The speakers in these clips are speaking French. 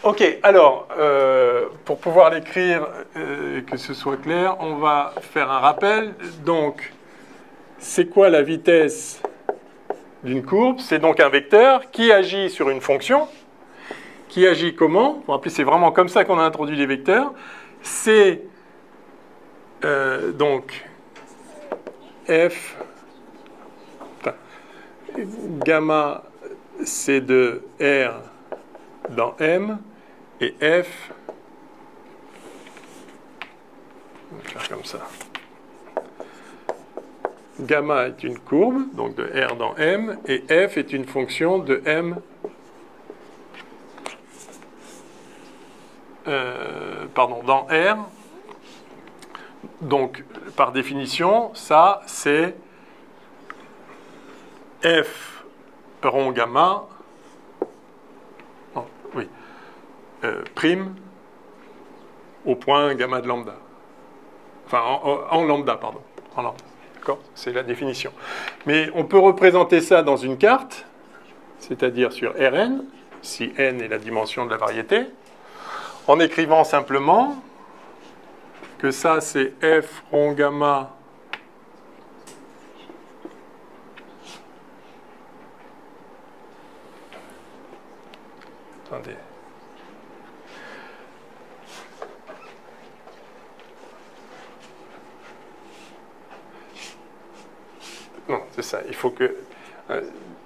Ok, alors, pour pouvoir l'écrire et que ce soit clair, on va faire un rappel. Donc, c'est quoi la vitesse d'une courbe? C'est donc un vecteur qui agit sur une fonction. Qui agit comment? Pour rappeler, c'est vraiment comme ça qu'on a introduit les vecteurs. C'est donc f gamma c'est de R dans M et F, on va faire comme ça. Gamma est une courbe, donc de R dans M, et F est une fonction de M dans R. Donc, par définition, ça, c'est F rond gamma, prime au point gamma de lambda. Enfin, en lambda, pardon. En lambda. D'accord? C'est la définition. Mais on peut représenter ça dans une carte, c'est-à-dire sur Rn, si n est la dimension de la variété, en écrivant simplement que ça, c'est f rond gamma attendez. Non, c'est ça. Il faut que...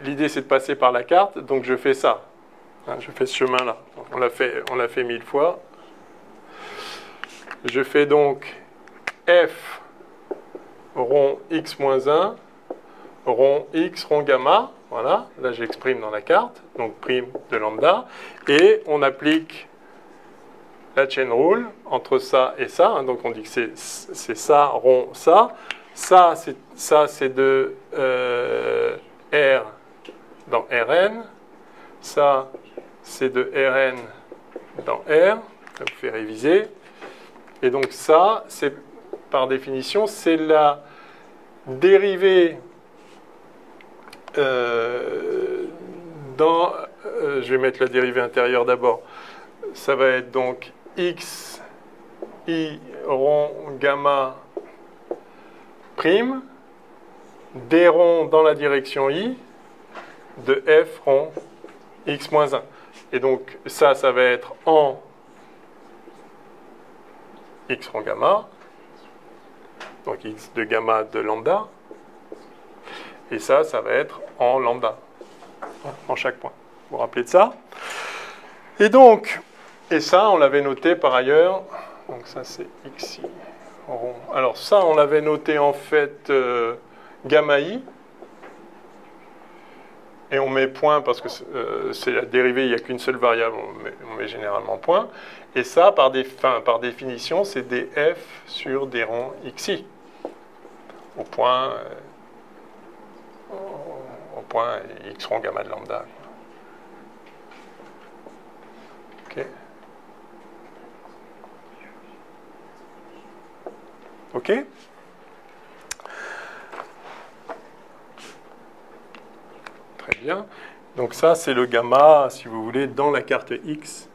l'idée, c'est de passer par la carte, donc je fais ça. Hein, je fais ce chemin-là. On l'a fait 1000 fois. Je fais donc f rond x moins 1, rond x, rond gamma. Voilà, là j'exprime dans la carte, donc prime de lambda. Et on applique la chain rule entre ça et ça. Hein, donc on dit que c'est ça, rond, ça. Ça, c'est de R dans Rn. Ça, c'est de Rn dans R. Ça vous fait réviser. Et donc ça, c'est par définition, c'est la dérivée je vais mettre la dérivée intérieure d'abord. Ça va être donc x i rond gamma prime d rond dans la direction i de f rond x moins 1. Et donc ça va être en x rond gamma, donc x de gamma de lambda, et ça va être en lambda, en chaque point. Vous vous rappelez de ça? Et donc, et ça, on l'avait noté par ailleurs, donc ça c'est xi rond. Alors ça, on l'avait noté en fait gamma i, et on met point parce que c'est la dérivée, il n'y a qu'une seule variable, on met généralement point. Et ça, par définition, c'est des f sur des ronds xi, au point x rond gamma de lambda. OK. OK? Très bien. Donc ça, c'est le gamma, si vous voulez, dans la carte X.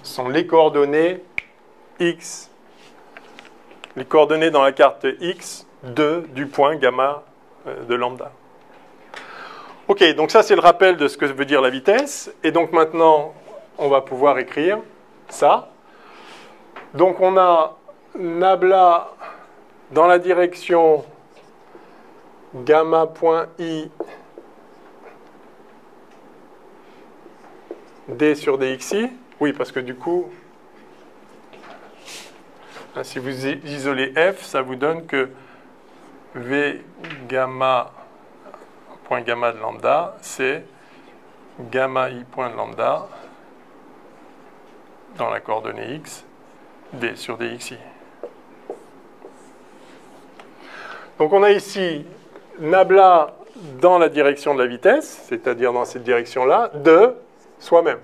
Ce sont les coordonnées X. Les coordonnées dans la carte X du point gamma de lambda. OK, donc ça, c'est le rappel de ce que veut dire la vitesse. Et donc maintenant, on va pouvoir écrire ça. Donc on a nabla dans la direction gamma.i d sur dxi. Oui, parce que du coup, si vous isolez f, ça vous donne que v gamma point gamma de lambda, c'est gamma i point de lambda dans la coordonnée x, d sur dxi. Donc on a ici nabla dans la direction de la vitesse, c'est-à-dire dans cette direction-là, de soi-même.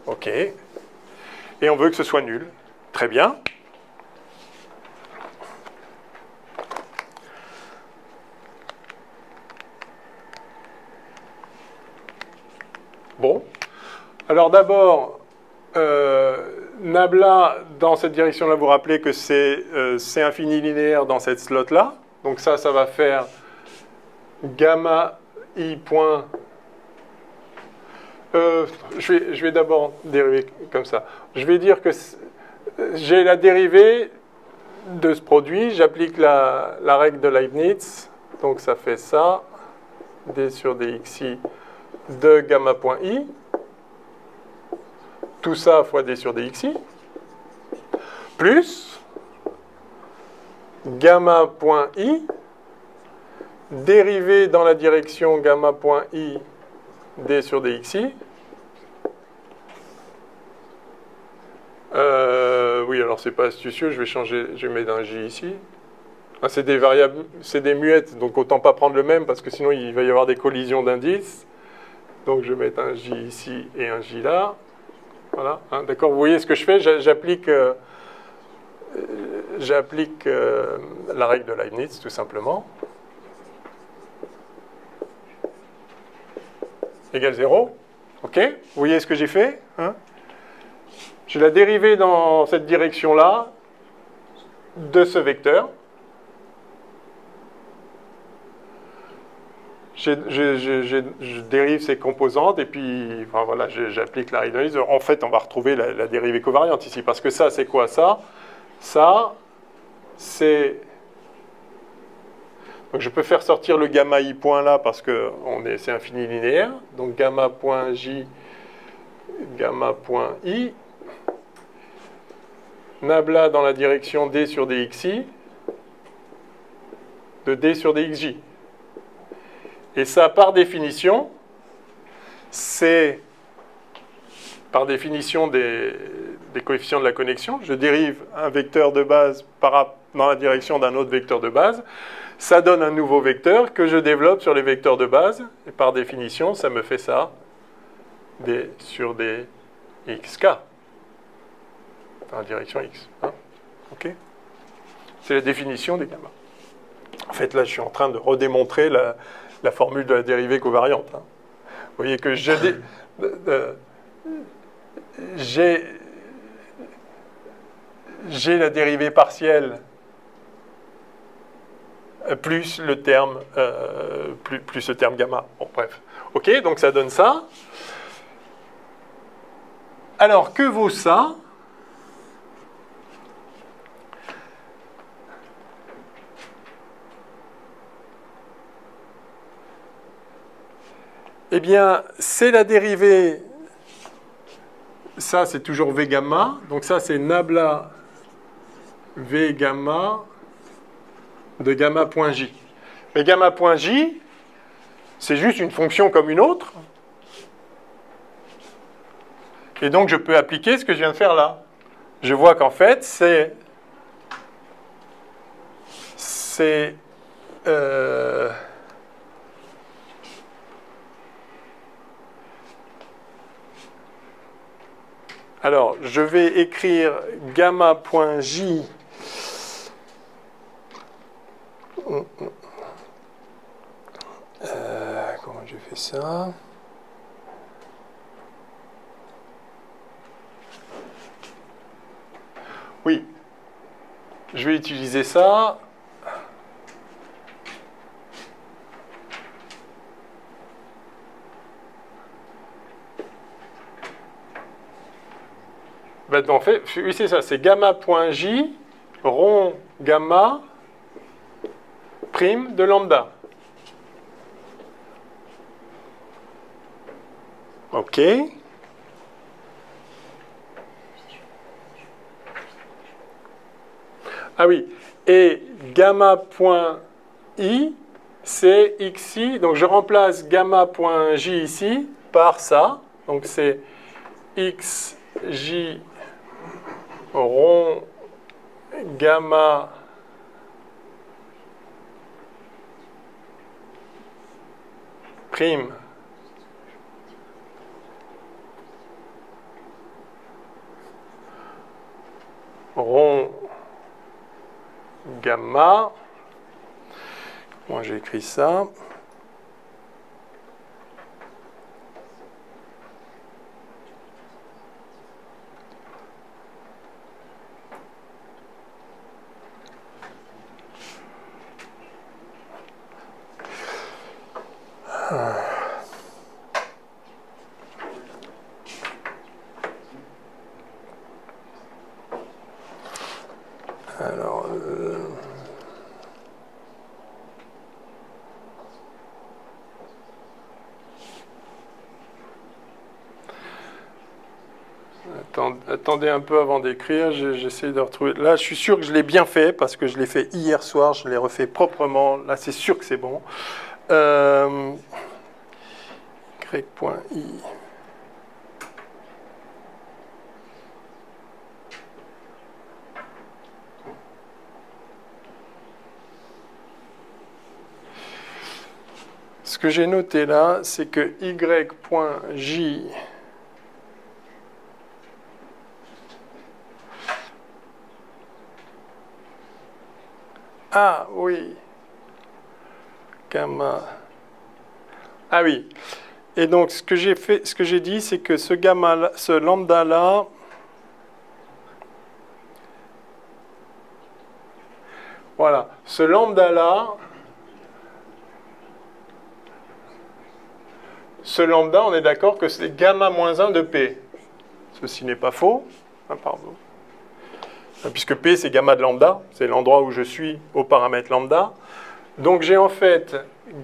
OK. Et on veut que ce soit nul. Très bien. Alors d'abord, nabla, dans cette direction-là, vous vous rappelez que c'est C infini linéaire dans cette slot-là. Donc ça va faire gamma I point... je vais d'abord dériver comme ça. Je vais dire que j'ai la dérivée de ce produit. J'applique la règle de Leibniz. Donc ça fait ça, d sur dxi de gamma point I. Tout ça fois d sur dxi. Plus gamma point I, dérivé dans la direction gamma point I d sur dxi. Oui, alors c'est pas astucieux, je vais changer, je vais mettre un j ici. Ah, c'est des variables, c'est des muettes, donc autant pas prendre le même parce que sinon il va y avoir des collisions d'indices. Donc je vais mettre un j ici et un j là. Voilà, hein, d'accord, vous voyez ce que je fais, j'applique la règle de Leibniz tout simplement. Égale 0. OK? Vous voyez ce que j'ai fait, hein? J'ai la dérivée dans cette direction-là de ce vecteur. Je dérive ces composantes et puis enfin, voilà, j'applique la règle de Leibniz. En fait, on va retrouver la dérivée covariante ici. Parce que ça, c'est quoi ça? Ça, c'est... Donc je peux faire sortir le gamma I point là parce que c'est infini linéaire. Donc gamma point J, gamma point I. Nabla dans la direction d sur dxi de d sur dxj. Et ça, par définition, c'est par définition des coefficients de la connexion. Je dérive un vecteur de base dans la direction d'un autre vecteur de base. Ça donne un nouveau vecteur que je développe sur les vecteurs de base. Et par définition, ça me fait ça, d sur dxk. Dans la direction x. Hein? OK? C'est la définition des gamma. En fait, là, je suis en train de redémontrer la formule de la dérivée covariante. Hein. Vous voyez que j'ai la dérivée partielle plus le terme, plus le terme gamma. Bon, bref. OK, donc ça donne ça. Alors, que vaut ça? Eh bien, c'est la dérivée, ça c'est toujours V gamma, donc ça c'est nabla V gamma de gamma point J. Mais gamma point J, c'est juste une fonction comme une autre. Et donc je peux appliquer ce que je viens de faire là. Je vois qu'en fait c'est alors, je vais écrire gamma.j. Comment je fais ça? Oui, je vais utiliser ça. Ben, en fait, oui, c'est ça, c'est gamma.j rond gamma prime de lambda. OK. Ah oui, et gamma.i, c'est xi, donc je remplace gamma.j ici par ça, donc c'est xj rond gamma prime rond gamma. Moi j'ai écrit ça. Alors, attendez un peu avant d'écrire, j'essaie de retrouver. Là, je suis sûr que je l'ai bien fait parce que je l'ai fait hier soir, je l'ai refait proprement. Là, c'est sûr que c'est bon. Y.i. Ce que j'ai noté là, c'est que y.j ah oui, gamma. Ah oui. Et donc ce que j'ai fait, ce que j'ai dit, c'est que ce gamma, ce lambda là, voilà, ce lambda là, ce lambda, on est d'accord que c'est gamma moins 1 de P. Ceci n'est pas faux. Ah, pardon. Puisque P, c'est gamma de lambda, c'est l'endroit où je suis au paramètre lambda. Donc j'ai en fait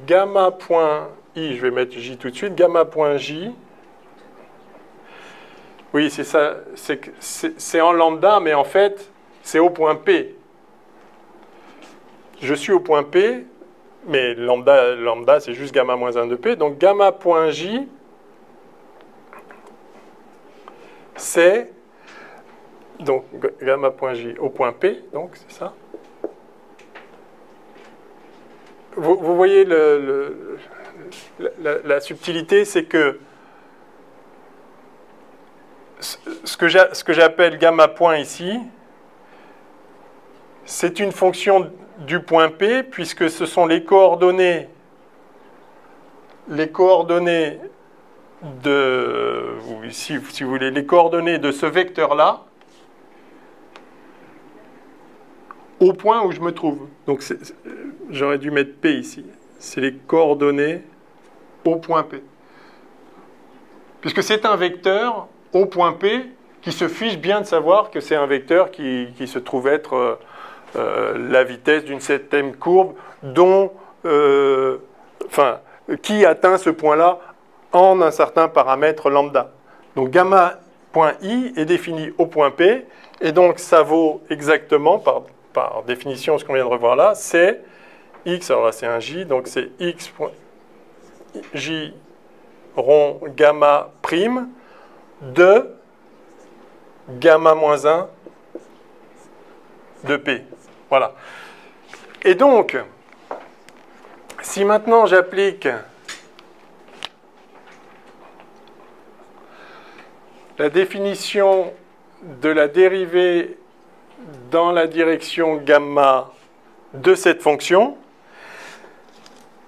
gamma.i, je vais mettre j tout de suite, gamma.j. Oui, c'est ça, c'est en lambda, mais en fait, c'est au point P. Je suis au point P, mais lambda c'est juste gamma moins 1 de P. Donc gamma.j, c'est donc gamma.j au point P, donc c'est ça. Vous voyez la subtilité, c'est que ce que j'appelle gamma point ici, c'est une fonction du point P, puisque ce sont les coordonnées de, si vous voulez, les coordonnées de ce vecteur-là au point où je me trouve. Donc j'aurais dû mettre P ici. C'est les coordonnées au point P. Puisque c'est un vecteur au point P qui se fiche bien de savoir que c'est un vecteur qui se trouve être la vitesse d'une certaine courbe dont, qui atteint ce point-là en un certain paramètre lambda. Donc gamma.i est défini au point P, et donc ça vaut exactement, par définition, ce qu'on vient de revoir là, c'est x, alors là c'est un j, donc c'est x.j rond gamma prime de gamma moins 1 de P. Voilà. Et donc, si maintenant j'applique la définition de la dérivée dans la direction gamma de cette fonction,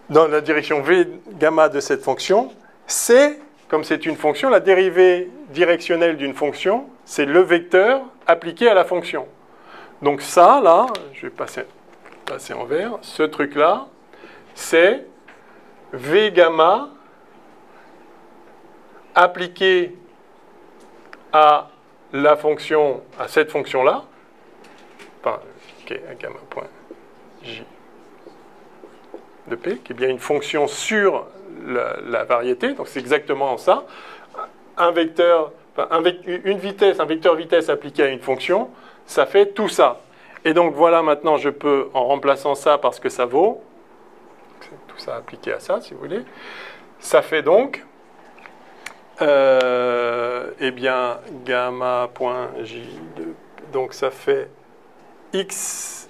dans la direction v gamma de cette fonction, c'est, comme c'est une fonction, la dérivée directionnelle d'une fonction, c'est le vecteur appliqué à la fonction. Donc ça, là, je vais passer en vert, ce truc-là, c'est v gamma appliqué à la fonction, à cette fonction-là, enfin, qui est gamma point j de p, qui est bien une fonction sur la variété, donc c'est exactement ça. Un vecteur, une vitesse, un vecteur vitesse appliqué à une fonction, ça fait tout ça. Et donc voilà, maintenant je peux, en remplaçant ça par ce que ça vaut, tout ça appliqué à ça, si vous voulez, ça fait donc, eh bien, gamma.j2, donc ça fait x.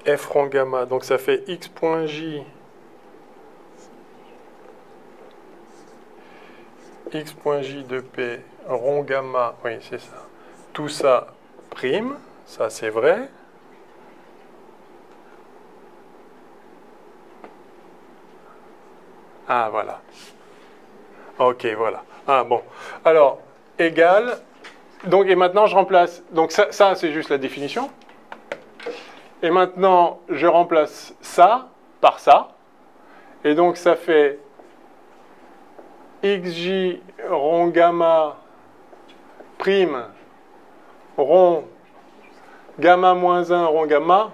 f rond gamma, donc ça fait x.j de p rond gamma, oui c'est ça, tout ça prime, ça c'est vrai. Ah voilà. Ok, voilà. Ah bon. Alors, égal. Donc, et maintenant je remplace. Donc ça c'est juste la définition. Et maintenant, je remplace ça par ça. Et donc, ça fait xj rond gamma prime rond gamma moins 1 rond gamma.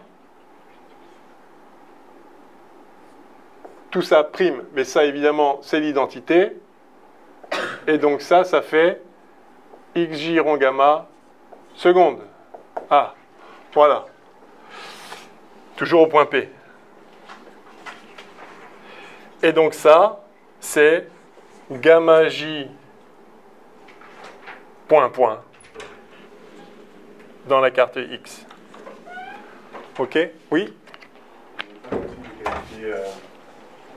Tout ça prime. Mais ça, évidemment, c'est l'identité. Et donc, ça fait xj rond gamma seconde. Ah, voilà. Toujours au point P. Et donc ça, c'est gamma j point point dans la carte X. Ok? Oui?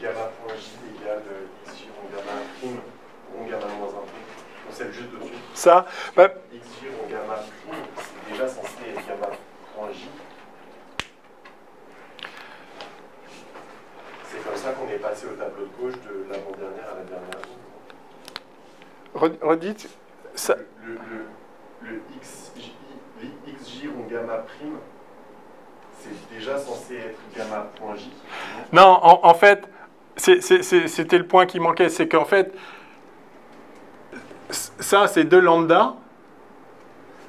Gamma point j égale xj rond gamma prime rond gamma moins 1 prime. On sait juste dessus. Ça, bah, xj rond gamma prime, c'est déjà censé être gamma point j. C'est comme ça qu'on est passé au tableau de gauche de l'avant-dernière à la dernière. redites ça. Le xj rond gamma prime, c'est déjà censé être gamma point j. Non, en fait, c'était le point qui manquait, c'est qu'en fait, ça c'est 2 lambda,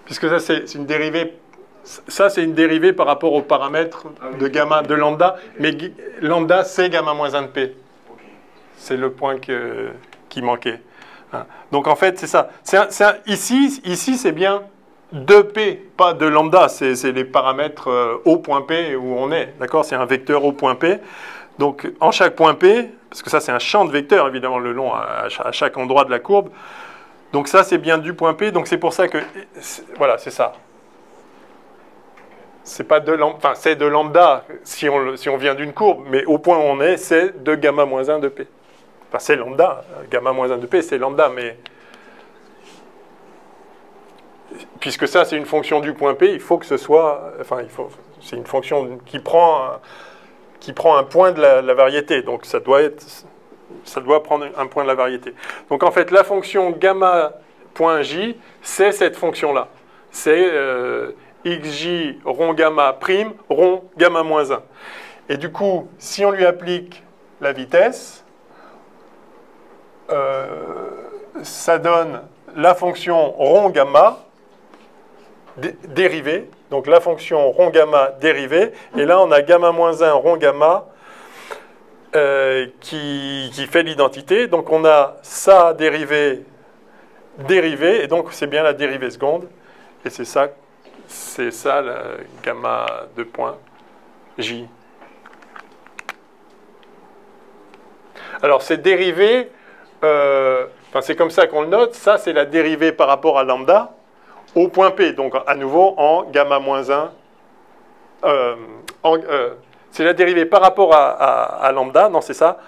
puisque ça c'est une dérivée. Ça, c'est une dérivée par rapport aux paramètres de gamma de lambda, mais lambda, c'est gamma moins 1 de p. C'est le point qui manquait. Donc, en fait, c'est ça. Ici c'est bien 2p, pas de lambda. C'est les paramètres au point p où on est. D'accord? C'est un vecteur au point p. Donc, en chaque point p, parce que ça, c'est un champ de vecteurs, évidemment, le long à chaque endroit de la courbe. Donc, ça, c'est bien du point p. Donc, c'est pour ça que... Voilà, c'est ça. C'est pas de lambda, enfin c'est de lambda si on vient d'une courbe, mais au point où on est, c'est de gamma moins 1 de p. Enfin c'est lambda, gamma moins 1 de p c'est lambda, mais puisque ça c'est une fonction du point p, il faut que ce soit, c'est une fonction qui prend un point de la variété, donc ça doit prendre un point de la variété. Donc en fait la fonction gamma.j, c'est cette fonction-là. C'est xj rond gamma prime rond gamma moins 1. Et du coup, si on lui applique la vitesse, ça donne la fonction rond gamma dérivée. Donc la fonction rond gamma dérivée. Et là, on a gamma moins 1 rond gamma qui fait l'identité. Donc on a ça dérivée, et donc c'est bien la dérivée seconde. Et c'est ça la gamma de point J. Alors, c'est dérivé, c'est comme ça qu'on le note. Ça, c'est la dérivée par rapport à lambda au point P. Donc, à nouveau, en gamma moins 1. C'est la dérivée par rapport à lambda, non, c'est ça,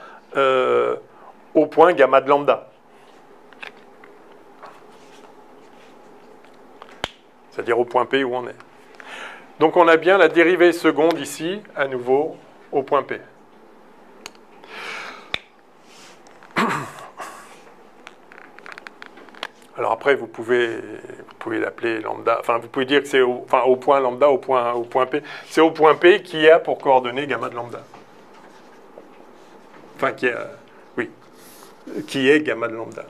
au point gamma de lambda. C'est-à-dire au point P où on est. Donc on a bien la dérivée seconde ici, à nouveau, au point P. Alors après, vous pouvez l'appeler lambda, enfin vous pouvez dire que c'est au point lambda, au point P. C'est au point P qui a pour coordonnée gamma de lambda. Enfin, qui est gamma de lambda.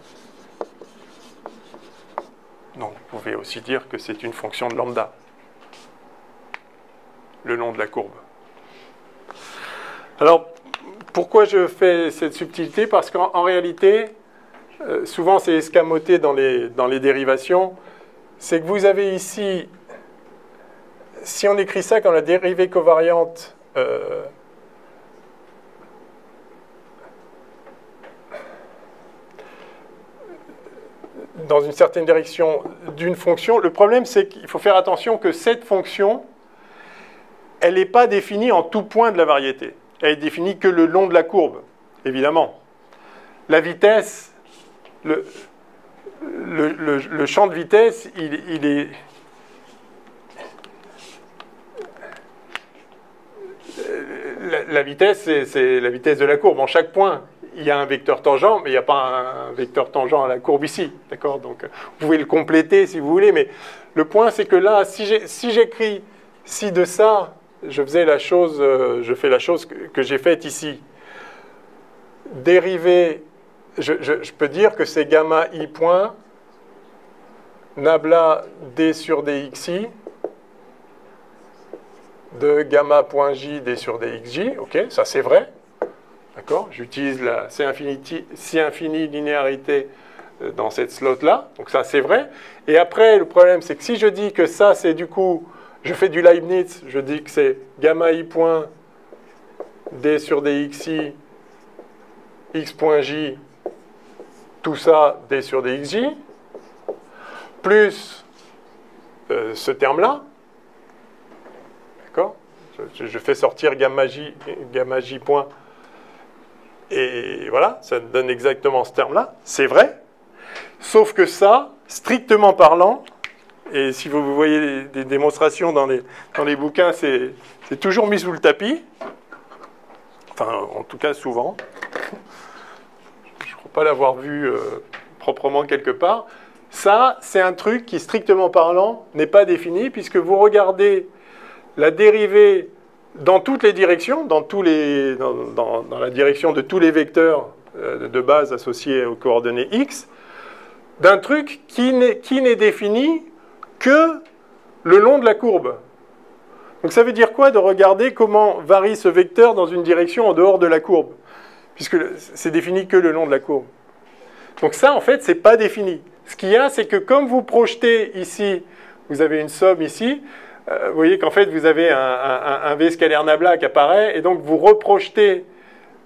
Donc, vous pouvez aussi dire que c'est une fonction de lambda, le long de la courbe. Alors, pourquoi je fais cette subtilité? Parce qu'en réalité, souvent c'est escamoté dans les dérivations, c'est que vous avez ici, si on écrit ça comme la dérivée covariante dans une certaine direction d'une fonction, le problème c'est qu'il faut faire attention que cette fonction, elle n'est pas définie en tout point de la variété. Elle est définie que le long de la courbe, évidemment. La vitesse, le champ de vitesse, il est... La vitesse, c'est la vitesse de la courbe. En chaque point, il y a un vecteur tangent, mais il n'y a pas un vecteur tangent à la courbe ici. D'accord? Donc, vous pouvez le compléter si vous voulez, mais le point, c'est que là, si j'écris ci de ça, je fais la chose que j'ai faite ici. Dérivé, je peux dire que c'est gamma i point nabla d sur dxi de gamma point j d sur dxj. Ok, ça c'est vrai. D'accord? J'utilise la C infini linéarité dans cette slot-là. Donc ça c'est vrai. Et après, le problème, c'est que si je dis que ça, c'est du coup... Je fais du Leibniz, je dis que c'est gamma i point d sur dxi, x point j, tout ça d sur dxj, plus ce terme-là. D'accord? Je fais sortir gamma j point, et voilà, ça donne exactement ce terme-là. C'est vrai, sauf que ça, strictement parlant, et si vous voyez des démonstrations dans les bouquins, c'est toujours mis sous le tapis. Enfin, en tout cas, souvent. Je ne crois pas l'avoir vu proprement quelque part. Ça, c'est un truc qui, strictement parlant, n'est pas défini, puisque vous regardez la dérivée dans toutes les directions, dans la direction de tous les vecteurs de base associés aux coordonnées x, d'un truc qui n'est défini que le long de la courbe. Donc ça veut dire quoi de regarder comment varie ce vecteur dans une direction en dehors de la courbe, puisque c'est défini que le long de la courbe. Donc ça, en fait, c'est pas défini. Ce qu'il y a, c'est que comme vous projetez ici, vous avez une somme ici, vous voyez qu'en fait, vous avez un V scalaire nabla qui apparaît, et donc vous reprojetez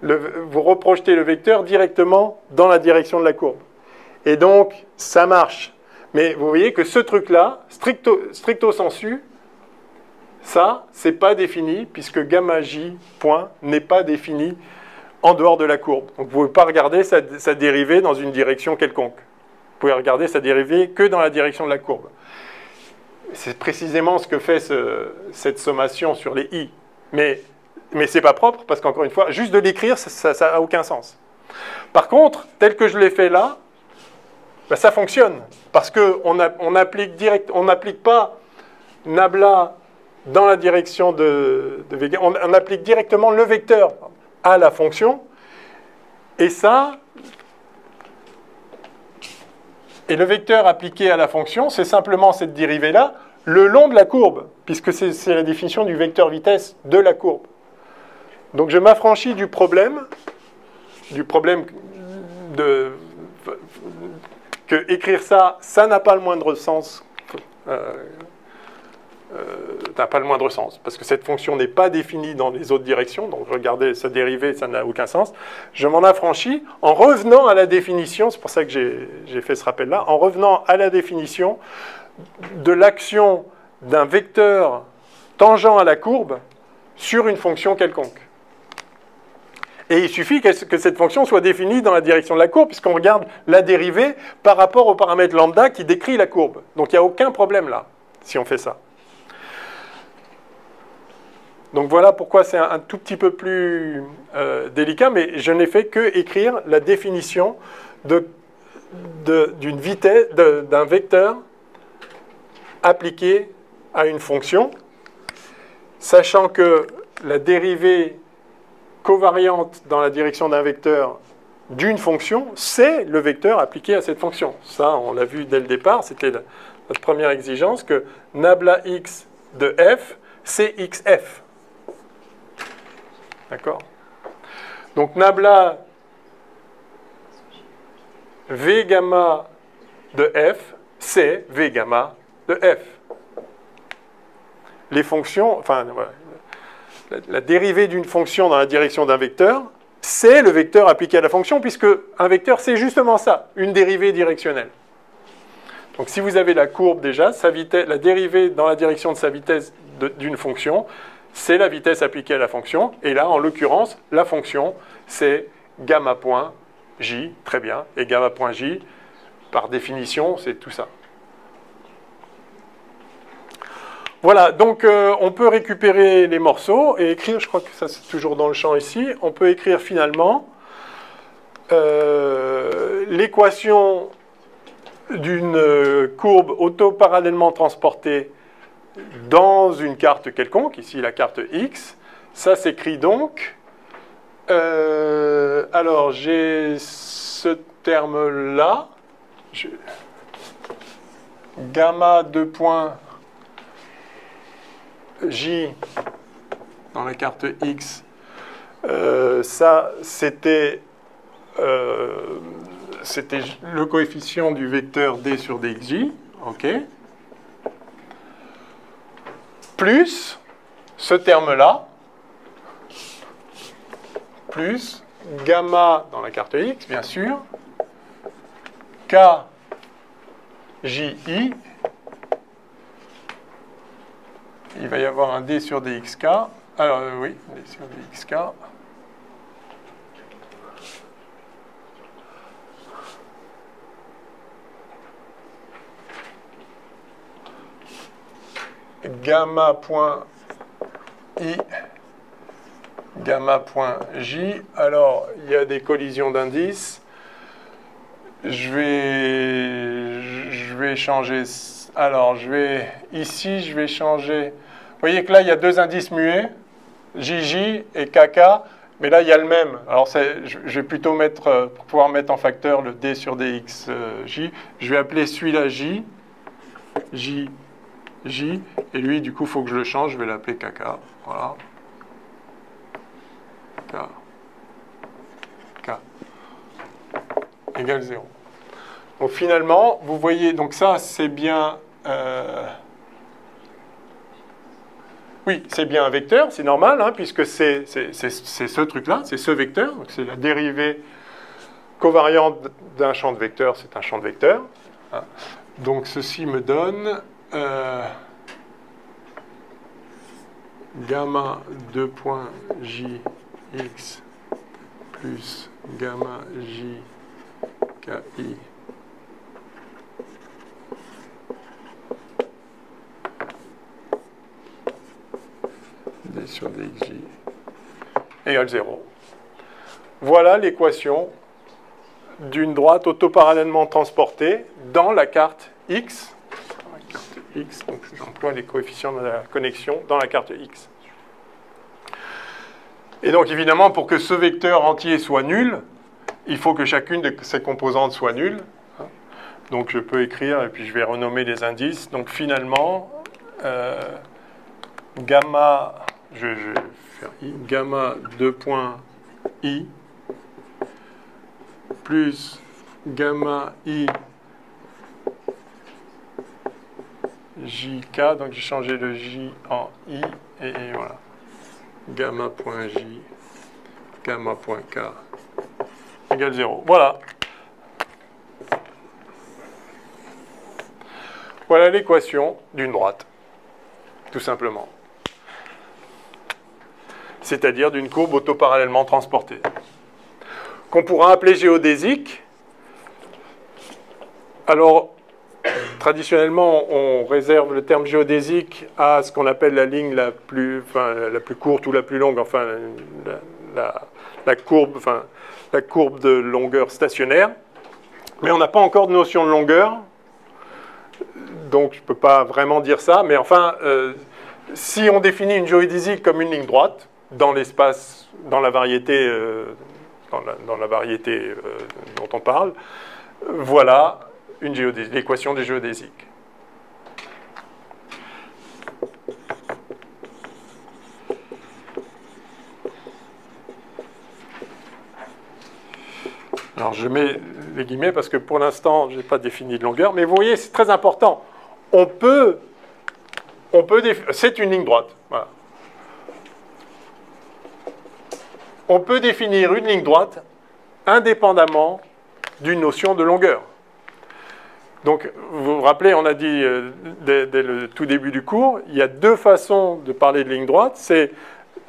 le vecteur directement dans la direction de la courbe. Et donc, ça marche. Mais vous voyez que ce truc-là, stricto sensu, ça, c'est pas défini, puisque gamma j point n'est pas défini en dehors de la courbe. Donc vous ne pouvez pas regarder sa dérivée dans une direction quelconque. Vous pouvez regarder sa dérivée que dans la direction de la courbe. C'est précisément ce que fait cette sommation sur les i. Mais ce n'est pas propre, parce qu'encore une fois, juste de l'écrire, ça n'a aucun sens. Par contre, tel que je l'ai fait là, ben, ça fonctionne, parce qu'on n'applique pas nabla dans la direction de Vega, on applique directement le vecteur à la fonction, et le vecteur appliqué à la fonction, c'est simplement cette dérivée-là, le long de la courbe, puisque c'est la définition du vecteur vitesse de la courbe. Donc je m'affranchis du problème que écrire ça n'a pas le moindre sens. N'a pas le moindre sens, parce que cette fonction n'est pas définie dans les autres directions, donc regardez sa dérivée, ça n'a aucun sens. Je m'en affranchis en revenant à la définition, c'est pour ça que j'ai fait ce rappel-là, en revenant à la définition de l'action d'un vecteur tangent à la courbe sur une fonction quelconque. Et il suffit que cette fonction soit définie dans la direction de la courbe, puisqu'on regarde la dérivée par rapport au paramètre lambda qui décrit la courbe. Donc il n'y a aucun problème là, si on fait ça. Donc voilà pourquoi c'est un tout petit peu plus délicat, mais je n'ai fait que écrire la définition d'une vitesse, d'un vecteur appliqué à une fonction, sachant que la dérivée covariante dans la direction d'un vecteur d'une fonction, c'est le vecteur appliqué à cette fonction. Ça, on l'a vu dès le départ, c'était notre première exigence, que nabla x de f, c'est xf. D'accord? Donc nabla v gamma de f, c'est v gamma de f. Les fonctions, enfin, voilà, la dérivée d'une fonction dans la direction d'un vecteur, c'est le vecteur appliqué à la fonction, puisque un vecteur, c'est justement ça, une dérivée directionnelle. Donc si vous avez la courbe déjà, la dérivée dans la direction de sa vitesse d'une fonction, c'est la vitesse appliquée à la fonction. Et là, en l'occurrence, la fonction, c'est gamma point j, très bien. Et gamma point j, par définition, c'est tout ça. Voilà, donc on peut récupérer les morceaux et écrire, je crois que ça c'est toujours dans le champ ici, on peut écrire finalement l'équation d'une courbe autoparallèlement transportée dans une carte quelconque, ici la carte X. Ça s'écrit donc, alors j'ai ce terme-là, gamma 2 points J dans la carte X, ça c'était le coefficient du vecteur d sur dxj, ok, plus ce terme-là, plus gamma dans la carte X, bien sûr, kji, il va y avoir un d sur dxk, alors oui, d sur dxk, gamma point i, gamma point j. Alors, il y a des collisions d'indices. Je vais changer. Alors, ici, je vais changer. Vous voyez que là, il y a deux indices muets, JJ et KK, mais là, il y a le même. Alors, je vais plutôt mettre, pour pouvoir mettre en facteur le D sur DXJ, je vais appeler celui-là J, J, J, et lui, du coup, il faut que je le change, je vais l'appeler KK. Voilà. K. K. Égale 0. Donc, finalement, vous voyez, donc ça, c'est bien... oui, c'est bien un vecteur, c'est normal, hein, puisque c'est ce truc-là, c'est ce vecteur, donc c'est la dérivée covariante d'un champ de vecteur, c'est un champ de vecteur. Hein. Donc ceci me donne gamma 2 points jx plus gamma j ki d sur dxj égale 0. Voilà l'équation d'une droite autoparallèlement transportée dans la carte X. La carte X, donc j'emploie les coefficients de la connexion dans la carte X. Et donc évidemment, pour que ce vecteur entier soit nul, il faut que chacune de ses composantes soit nulle. Donc je peux écrire, et puis je vais renommer les indices. Donc finalement, gamma, je vais faire I, gamma 2 points I, plus gamma I JK, donc j'ai changé le J en I, et voilà. Gamma point J, gamma point K égale 0. Voilà. Voilà l'équation d'une droite, tout simplement. C'est-à-dire d'une courbe autoparallèlement transportée, qu'on pourra appeler géodésique. Alors, traditionnellement, on réserve le terme géodésique à ce qu'on appelle la ligne la plus courte ou la plus longue, enfin, la courbe de longueur stationnaire. Mais on n'a pas encore de notion de longueur, donc je ne peux pas vraiment dire ça. Mais enfin, si on définit une géodésique comme une ligne droite, dans l'espace, dans la variété, dont on parle, voilà l'équation des géodésiques. Alors je mets les guillemets parce que pour l'instant, je n'ai pas défini de longueur, mais vous voyez, c'est très important. C'est une ligne droite. Voilà. On peut définir une ligne droite indépendamment d'une notion de longueur. Donc, vous vous rappelez, on a dit dès le tout début du cours, il y a deux façons de parler de ligne droite. C'est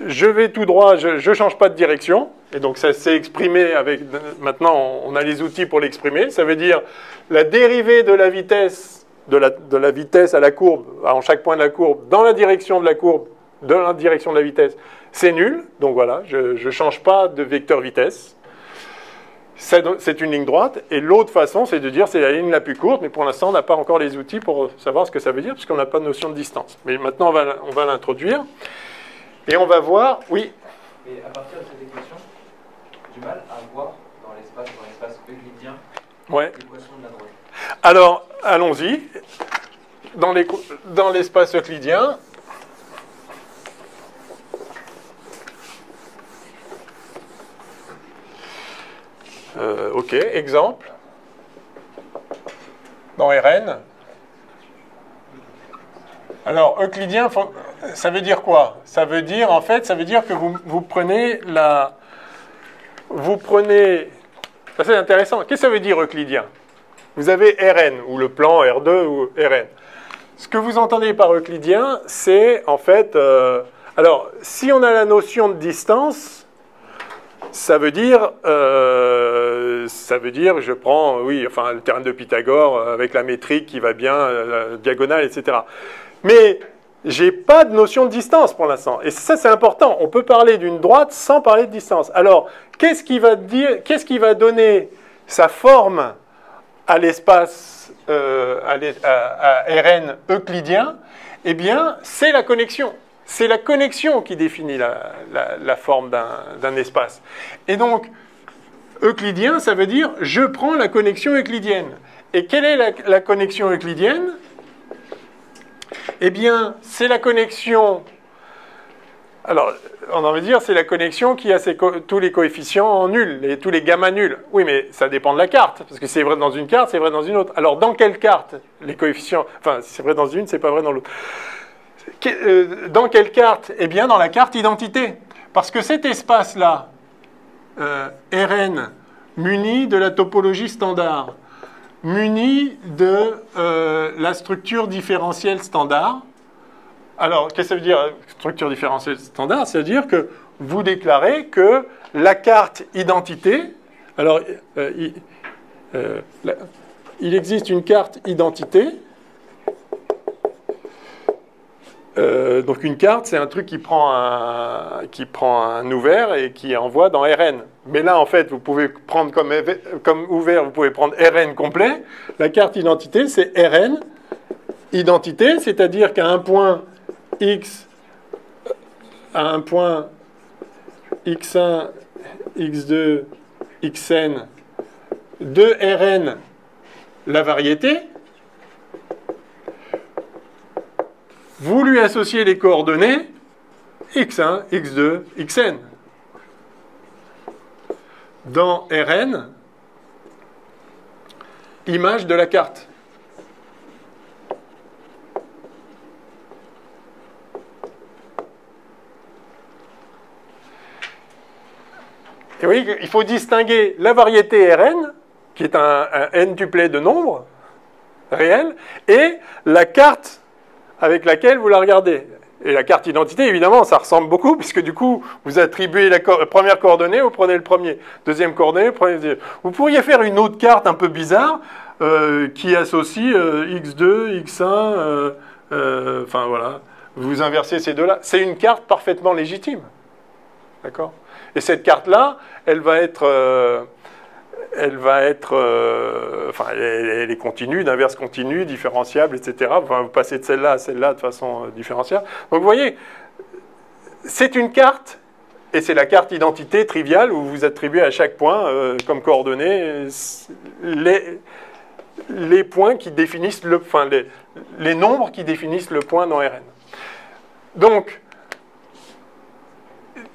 je vais tout droit, je ne change pas de direction. Et donc, ça s'est exprimé avec... Maintenant, on a les outils pour l'exprimer. Ça veut dire la dérivée de la vitesse, de la vitesse à la courbe, en chaque point de la courbe, dans la direction de la courbe, dans la direction de la vitesse, c'est nul. Donc voilà, je ne change pas de vecteur vitesse. C'est une ligne droite. Et l'autre façon, c'est de dire c'est la ligne la plus courte, mais pour l'instant, on n'a pas encore les outils pour savoir ce que ça veut dire, puisqu'on n'a pas de notion de distance. Mais maintenant, on va l'introduire. Et on va voir, oui. Et à partir de cette équation, j'ai du mal à voir dans l'espace euclidien l'équation de la droite. Alors, allons-y. Dans l'espace euclidien, ok, exemple. Dans Rn. Alors, euclidien, ça veut dire quoi? Ça veut dire, en fait, ça veut dire que vous prenez la... Ça, c'est intéressant. Qu'est-ce que ça veut dire euclidien? Vous avez Rn, ou le plan R2 ou Rn. Ce que vous entendez par euclidien, c'est, en fait... alors, si on a la notion de distance... Ça veut dire, je prends, oui, enfin, le théorème de Pythagore avec la métrique qui va bien, la diagonale, etc. Mais je n'ai pas de notion de distance pour l'instant. Et ça, c'est important. On peut parler d'une droite sans parler de distance. Alors, qu'est-ce qui va donner sa forme à l'espace, à Rn euclidien? Eh bien, c'est la connexion. C'est la connexion qui définit la forme d'un espace. Et donc, euclidien, ça veut dire je prends la connexion euclidienne. Et quelle est la connexion euclidienne? Eh bien, c'est la connexion... Alors, on a envie de dire c'est la connexion qui a tous les coefficients nuls, tous les gamma nuls. Oui, mais ça dépend de la carte, parce que c'est vrai dans une carte, c'est vrai dans une autre. Alors, dans quelle carte les coefficients... Enfin, c'est vrai dans une, c'est pas vrai dans l'autre. Dans quelle carte? Eh bien, dans la carte identité. Parce que cet espace-là, Rn, muni de la topologie standard, muni de la structure différentielle standard. Alors, qu'est-ce que ça veut dire, structure différentielle standard? C'est-à-dire que vous déclarez que la carte identité... Alors, il existe une carte identité... donc une carte, c'est un truc qui prend un ouvert et qui envoie dans Rn. Mais là, en fait, vous pouvez prendre comme ouvert, vous pouvez prendre Rn complet. La carte identité, c'est Rn identité, c'est-à-dire qu'à un point x, à un point x1, x2, xn, de Rn, la variété, vous lui associez les coordonnées x1, x2, xn. Dans Rn, image de la carte. Et oui, il faut distinguer la variété Rn, qui est un n-tuplet de nombres réels, et la carte avec laquelle vous la regardez. Et la carte identité, évidemment, ça ressemble beaucoup, puisque du coup, vous attribuez la première coordonnée, vous prenez le premier. Deuxième coordonnée, vous prenez le deuxième. Vous pourriez faire une autre carte un peu bizarre, qui associe x2, x1, enfin voilà. Vous inversez ces deux-là. C'est une carte parfaitement légitime. D'accord? Et cette carte-là, elle va être... enfin, elle est continue, d'inverse continue, différenciable, etc. Enfin, vous passez de celle-là à celle-là de façon différenciable. Donc, vous voyez, c'est une carte, et c'est la carte identité triviale où vous attribuez à chaque point, comme coordonnées, les points qui définissent le... Enfin, les nombres qui définissent le point dans Rn. Donc,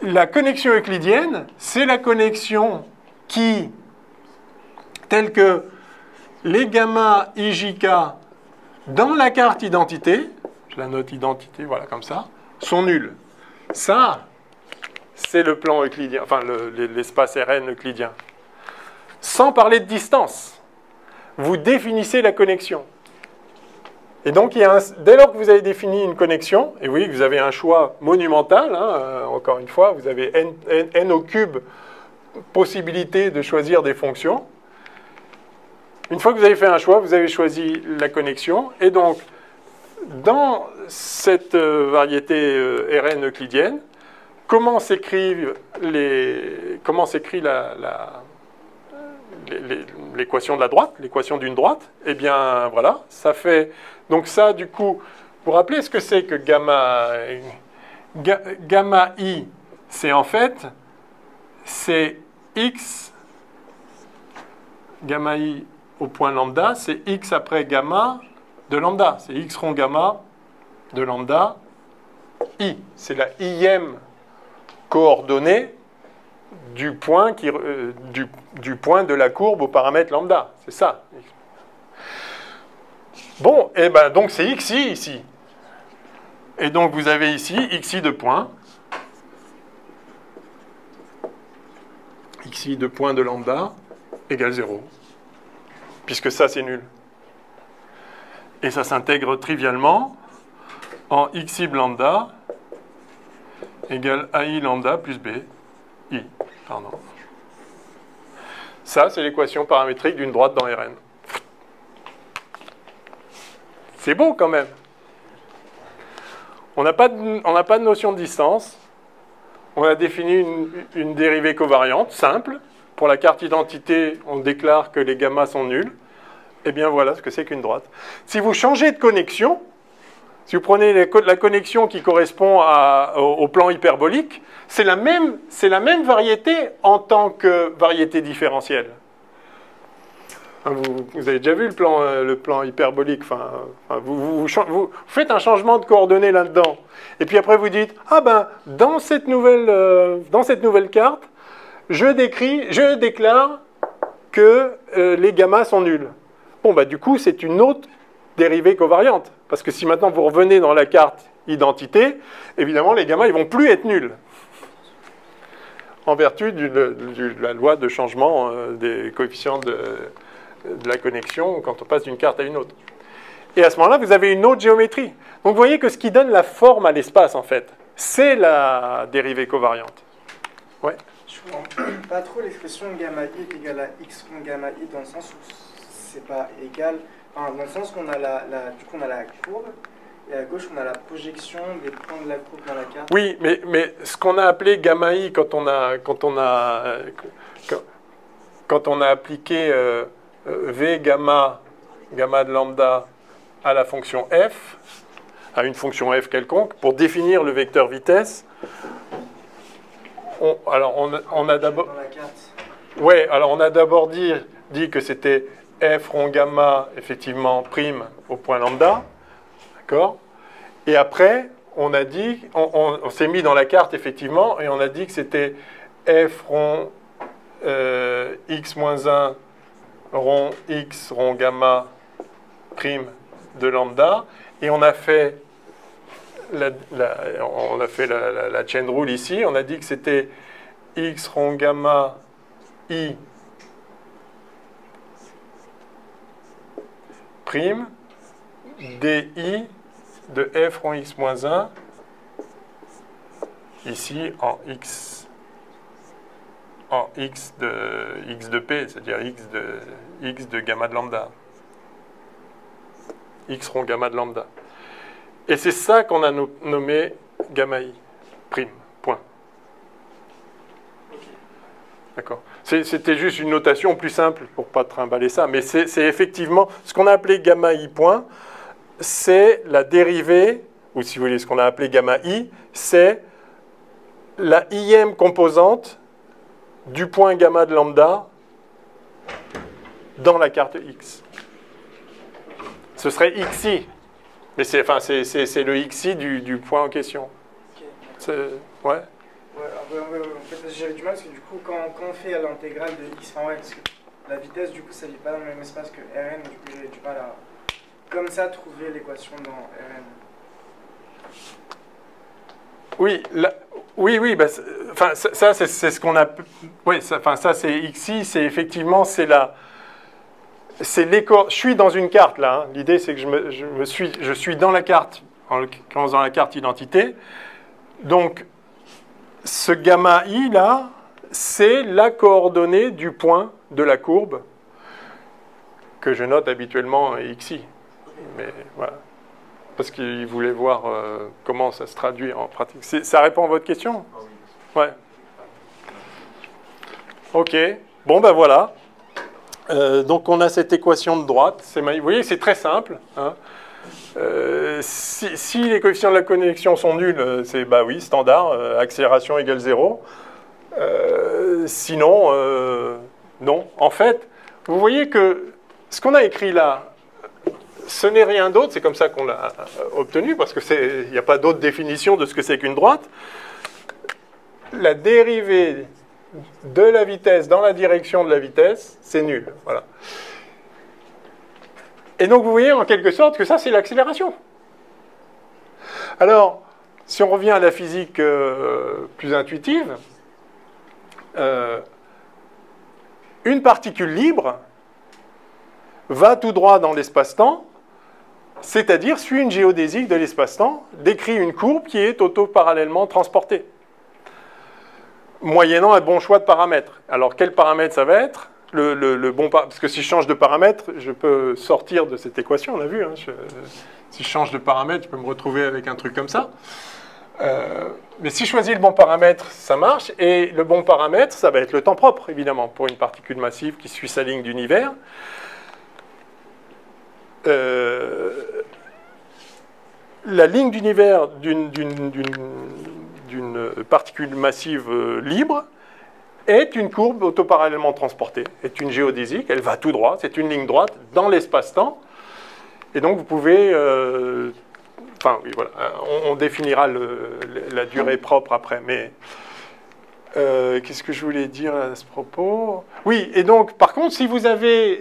la connexion euclidienne, c'est la connexion qui... tels que les gamma IJK dans la carte identité, je la note identité, voilà, comme ça, sont nuls. Ça, c'est le plan euclidien, enfin l'espace Rn euclidien. Sans parler de distance. vous définissez la connexion. Et donc, dès lors que vous avez défini une connexion, et oui, vous avez un choix monumental, hein, encore une fois, vous avez n au cube possibilités de choisir des fonctions. Une fois que vous avez fait un choix, vous avez choisi la connexion, et donc, dans cette variété Rn euclidienne, comment s'écrit l'équation de la droite, l'équation d'une droite? Eh bien, voilà, ça fait... Donc ça, du coup, vous vous rappelez ce que c'est que gamma I? C'est en fait, c'est x, gamma I au point lambda, c'est x après gamma de lambda. C'est x rond gamma de lambda I. C'est la ième coordonnée du point, du point de la courbe au paramètre lambda. C'est ça. Bon, et ben donc c'est xi ici. Et donc vous avez ici xi de point. Xi de point de lambda égale 0. Puisque ça c'est nul. Et ça s'intègre trivialement en xi lambda égale ai lambda plus b. I, pardon. Ça, c'est l'équation paramétrique d'une droite dans Rn. C'est beau quand même. On n'a pas de notion de distance. On a défini une dérivée covariante simple. Pour la carte identité, on déclare que les gammas sont nuls. Eh bien voilà ce que c'est qu'une droite. Si vous changez de connexion, si vous prenez la connexion qui correspond au plan hyperbolique, c'est la même variété en tant que variété différentielle. Vous avez déjà vu le plan hyperbolique. Vous faites un changement de coordonnées là-dedans. Et puis après, vous dites, ah ben, dans cette nouvelle carte, je déclare que les gammas sont nuls. Bon, bah, du coup, c'est une autre dérivée covariante. Parce que si maintenant vous revenez dans la carte identité, évidemment, les gammas, ils ne vont plus être nuls. En vertu de la loi de changement des coefficients de la connexion quand on passe d'une carte à une autre. Et à ce moment-là, vous avez une autre géométrie. Donc vous voyez que ce qui donne la forme à l'espace, en fait, c'est la dérivée covariante. Ouais. Je ne comprends pas trop l'expression gamma i égale à x rond gamma i dans le sens où c'est pas égal. Enfin, dans le sens qu'on a du coup on a la courbe et à gauche on a la projection des points de la courbe dans la carte. Oui, mais ce qu'on a appelé gamma i quand on a appliqué v gamma de lambda à la fonction f, à une fonction f quelconque, pour définir le vecteur vitesse, on a d'abord... Dans la carte. Ouais, alors on a d'abord dit que c'était f rond gamma, effectivement, prime au point lambda, d'accord? Et après, on a dit, on s'est mis dans la carte, effectivement, et on a dit que c'était f rond x-1 rond x rond gamma prime de lambda, et on a fait la chain rule ici, on a dit que c'était x rond gamma i prime di de f rond x-1 ici en x de p, c'est-à-dire x de gamma de lambda. X rond gamma de lambda. Et c'est ça qu'on a nommé gamma i prime, point. D'accord. C'était juste une notation plus simple pour ne pas trimballer ça, mais c'est effectivement ce qu'on a appelé gamma i point, c'est la dérivée, ou si vous voulez, ce qu'on a appelé gamma i, c'est la ième composante du point gamma de lambda dans la carte X. Ce serait xi, mais c'est le xi du point en question. Okay. Ouais. En fait, j'avais du mal parce que du coup, quand on fait l'intégrale de x, enfin ouais, parce que la vitesse, du coup, ça ne vit pas dans le même espace que Rn, du coup, j'ai du mal à, comme ça, trouver l'équation dans Rn. Oui, bah, ça c'est ce qu'on a... Oui, ça c'est xi, c'est effectivement, c'est je suis dans une carte là. Hein. L'idée, c'est que je suis dans la carte, en l'occurrence dans la carte identité. Donc, ce gamma i là, c'est la coordonnée du point de la courbe que je note habituellement xi. Mais voilà. Parce qu'il voulait voir comment ça se traduit en pratique. Ça répond à votre question? Ouais. Ok. Bon, ben voilà. Donc, on a cette équation de droite. Vous voyez, c'est très simple. Hein. Si les coefficients de la connexion sont nuls, c'est bah oui, standard, accélération égale 0. Sinon, non. En fait, vous voyez que ce qu'on a écrit là, ce n'est rien d'autre, c'est comme ça qu'on l'a obtenu, parce qu'il n'y a pas d'autre définition de ce que c'est qu'une droite. La dérivée de la vitesse dans la direction de la vitesse, c'est nul. Voilà. Et donc, vous voyez en quelque sorte que ça, c'est l'accélération. Alors, si on revient à la physique plus intuitive, une particule libre va tout droit dans l'espace-temps, c'est-à-dire suit une géodésique de l'espace-temps, décrit une courbe qui est autoparallèlement transportée, moyennant un bon choix de paramètres. Alors, quel paramètre ça va être? Parce que si je change de paramètre, je peux sortir de cette équation, on a vu. Hein, si je change de paramètre, je peux me retrouver avec un truc comme ça. Mais si je choisis le bon paramètre, ça marche. Et le bon paramètre, ça va être le temps propre, évidemment, pour une particule massive qui suit sa ligne d'univers. La ligne d'univers d'une particule massive libre est une courbe autoparallèlement transportée, est une géodésique, elle va tout droit, c'est une ligne droite dans l'espace-temps. Et donc vous pouvez... enfin, oui, voilà, on définira la durée propre après, mais... qu'est-ce que je voulais dire à ce propos? Oui, et donc, par contre, si vous avez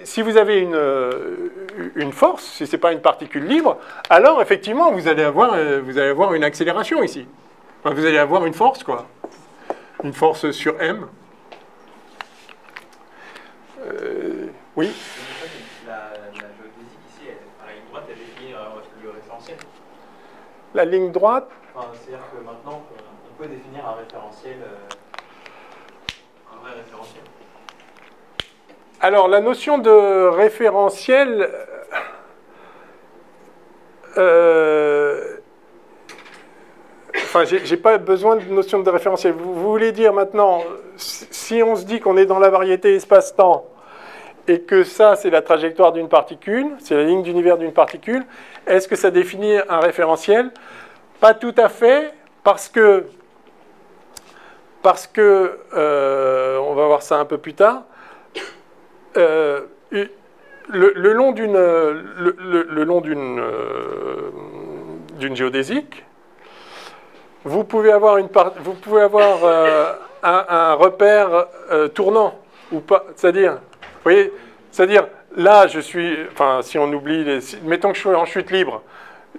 une force, si ce n'est pas une particule libre, alors, effectivement, vous allez avoir une accélération ici. Enfin, vous allez avoir une force, quoi. Une force sur m. Oui. La géodésique ici, la ligne droite, elle définit le référentiel. La ligne droite? Enfin, c'est-à-dire que maintenant, on peut définir un référentiel, un vrai référentiel. Alors, la notion de référentiel... Enfin, j'ai pas besoin de notion de référentiel. Vous voulez dire maintenant, si on se dit qu'on est dans la variété espace-temps et que ça, c'est la trajectoire d'une particule, c'est la ligne d'univers d'une particule, est-ce que ça définit un référentiel? Pas tout à fait, parce que on va voir ça un peu plus tard, le long d'une géodésique, vous pouvez avoir un repère tournant ou pas. C'est-à-dire, vous voyez, c'est-à-dire là, je suis, enfin, si on oublie, mettons que je suis en chute libre,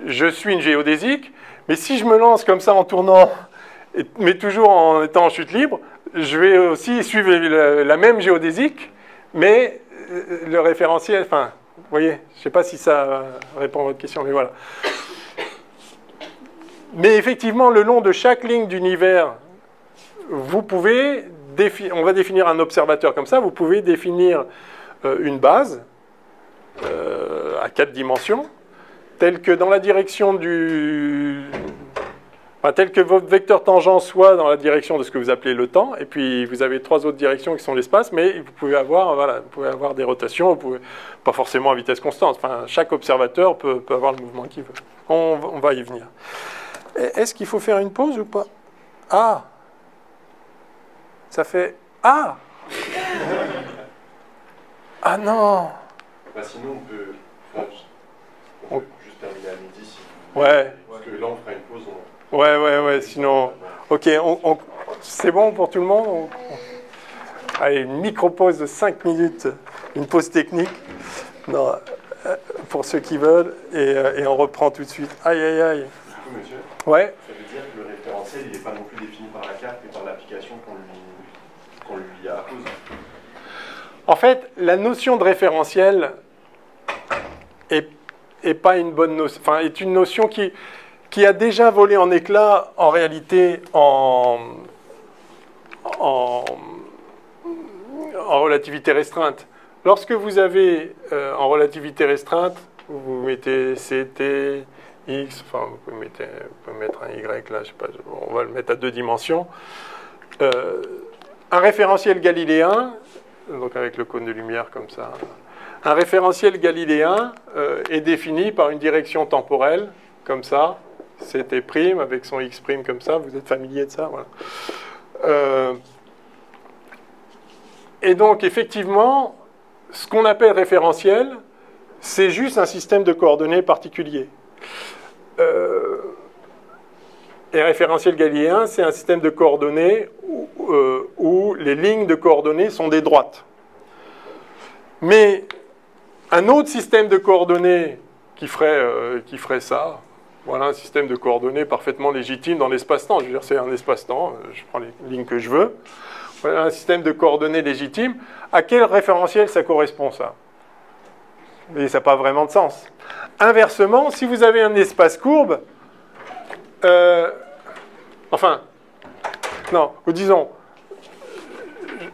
je suis une géodésique, mais si je me lance comme ça en tournant, mais toujours en étant en chute libre, je vais aussi suivre la même géodésique, mais le référentiel, enfin, vous voyez, je ne sais pas si ça répond à votre question, mais voilà. Mais effectivement, le long de chaque ligne d'univers, vous pouvez, on va définir un observateur comme ça, vous pouvez définir une base à 4 dimensions, telle que dans la direction tel que votre vecteur tangent soit dans la direction de ce que vous appelez le temps, et puis vous avez 3 autres directions qui sont l'espace, mais vous pouvez avoir, voilà, vous pouvez avoir des rotations, pas forcément à vitesse constante. Enfin, chaque observateur peut avoir le mouvement qu'il veut. On va y venir. Est-ce qu'il faut faire une pause ou pas? Ah! Ça fait... Ah! Ah non! Bah sinon, on peut juste terminer à midi. Si ouais. Parce que là, on fera une pause. Ouais, sinon... Ok, c'est bon pour tout le monde? Allez, une micro-pause de 5 minutes, une pause technique. Non, pour ceux qui veulent, et on reprend tout de suite. Aïe. Du coup, monsieur, ouais. Ça veut dire que le référentiel, il n'est pas non plus défini par la carte, mais par l'application qu'on lui appose. En fait, la notion de référentiel, est pas une bonne notion, enfin, est une notion qui a déjà volé en éclats, en réalité, en relativité restreinte. Lorsque vous avez en relativité restreinte, vous mettez CT, X, enfin vous pouvez mettre un Y là, je sais pas, on va le mettre à 2 dimensions. Un référentiel galiléen, donc avec le cône de lumière comme ça, un référentiel galiléen est défini par une direction temporelle, comme ça, CT' avec son X' comme ça, vous êtes familier de ça, voilà. Et donc effectivement, ce qu'on appelle référentiel, c'est juste un système de coordonnées particulier. Et référentiel galiléen, c'est un système de coordonnées où les lignes de coordonnées sont des droites. Mais un autre système de coordonnées qui ferait ça, voilà un système de coordonnées parfaitement légitime dans l'espace-temps. Je veux dire, c'est un espace-temps, je prends les lignes que je veux. Voilà un système de coordonnées légitime. À quel référentiel ça correspond, ça? Et ça n'a pas vraiment de sens. Inversement, si vous avez un espace courbe, ou disons,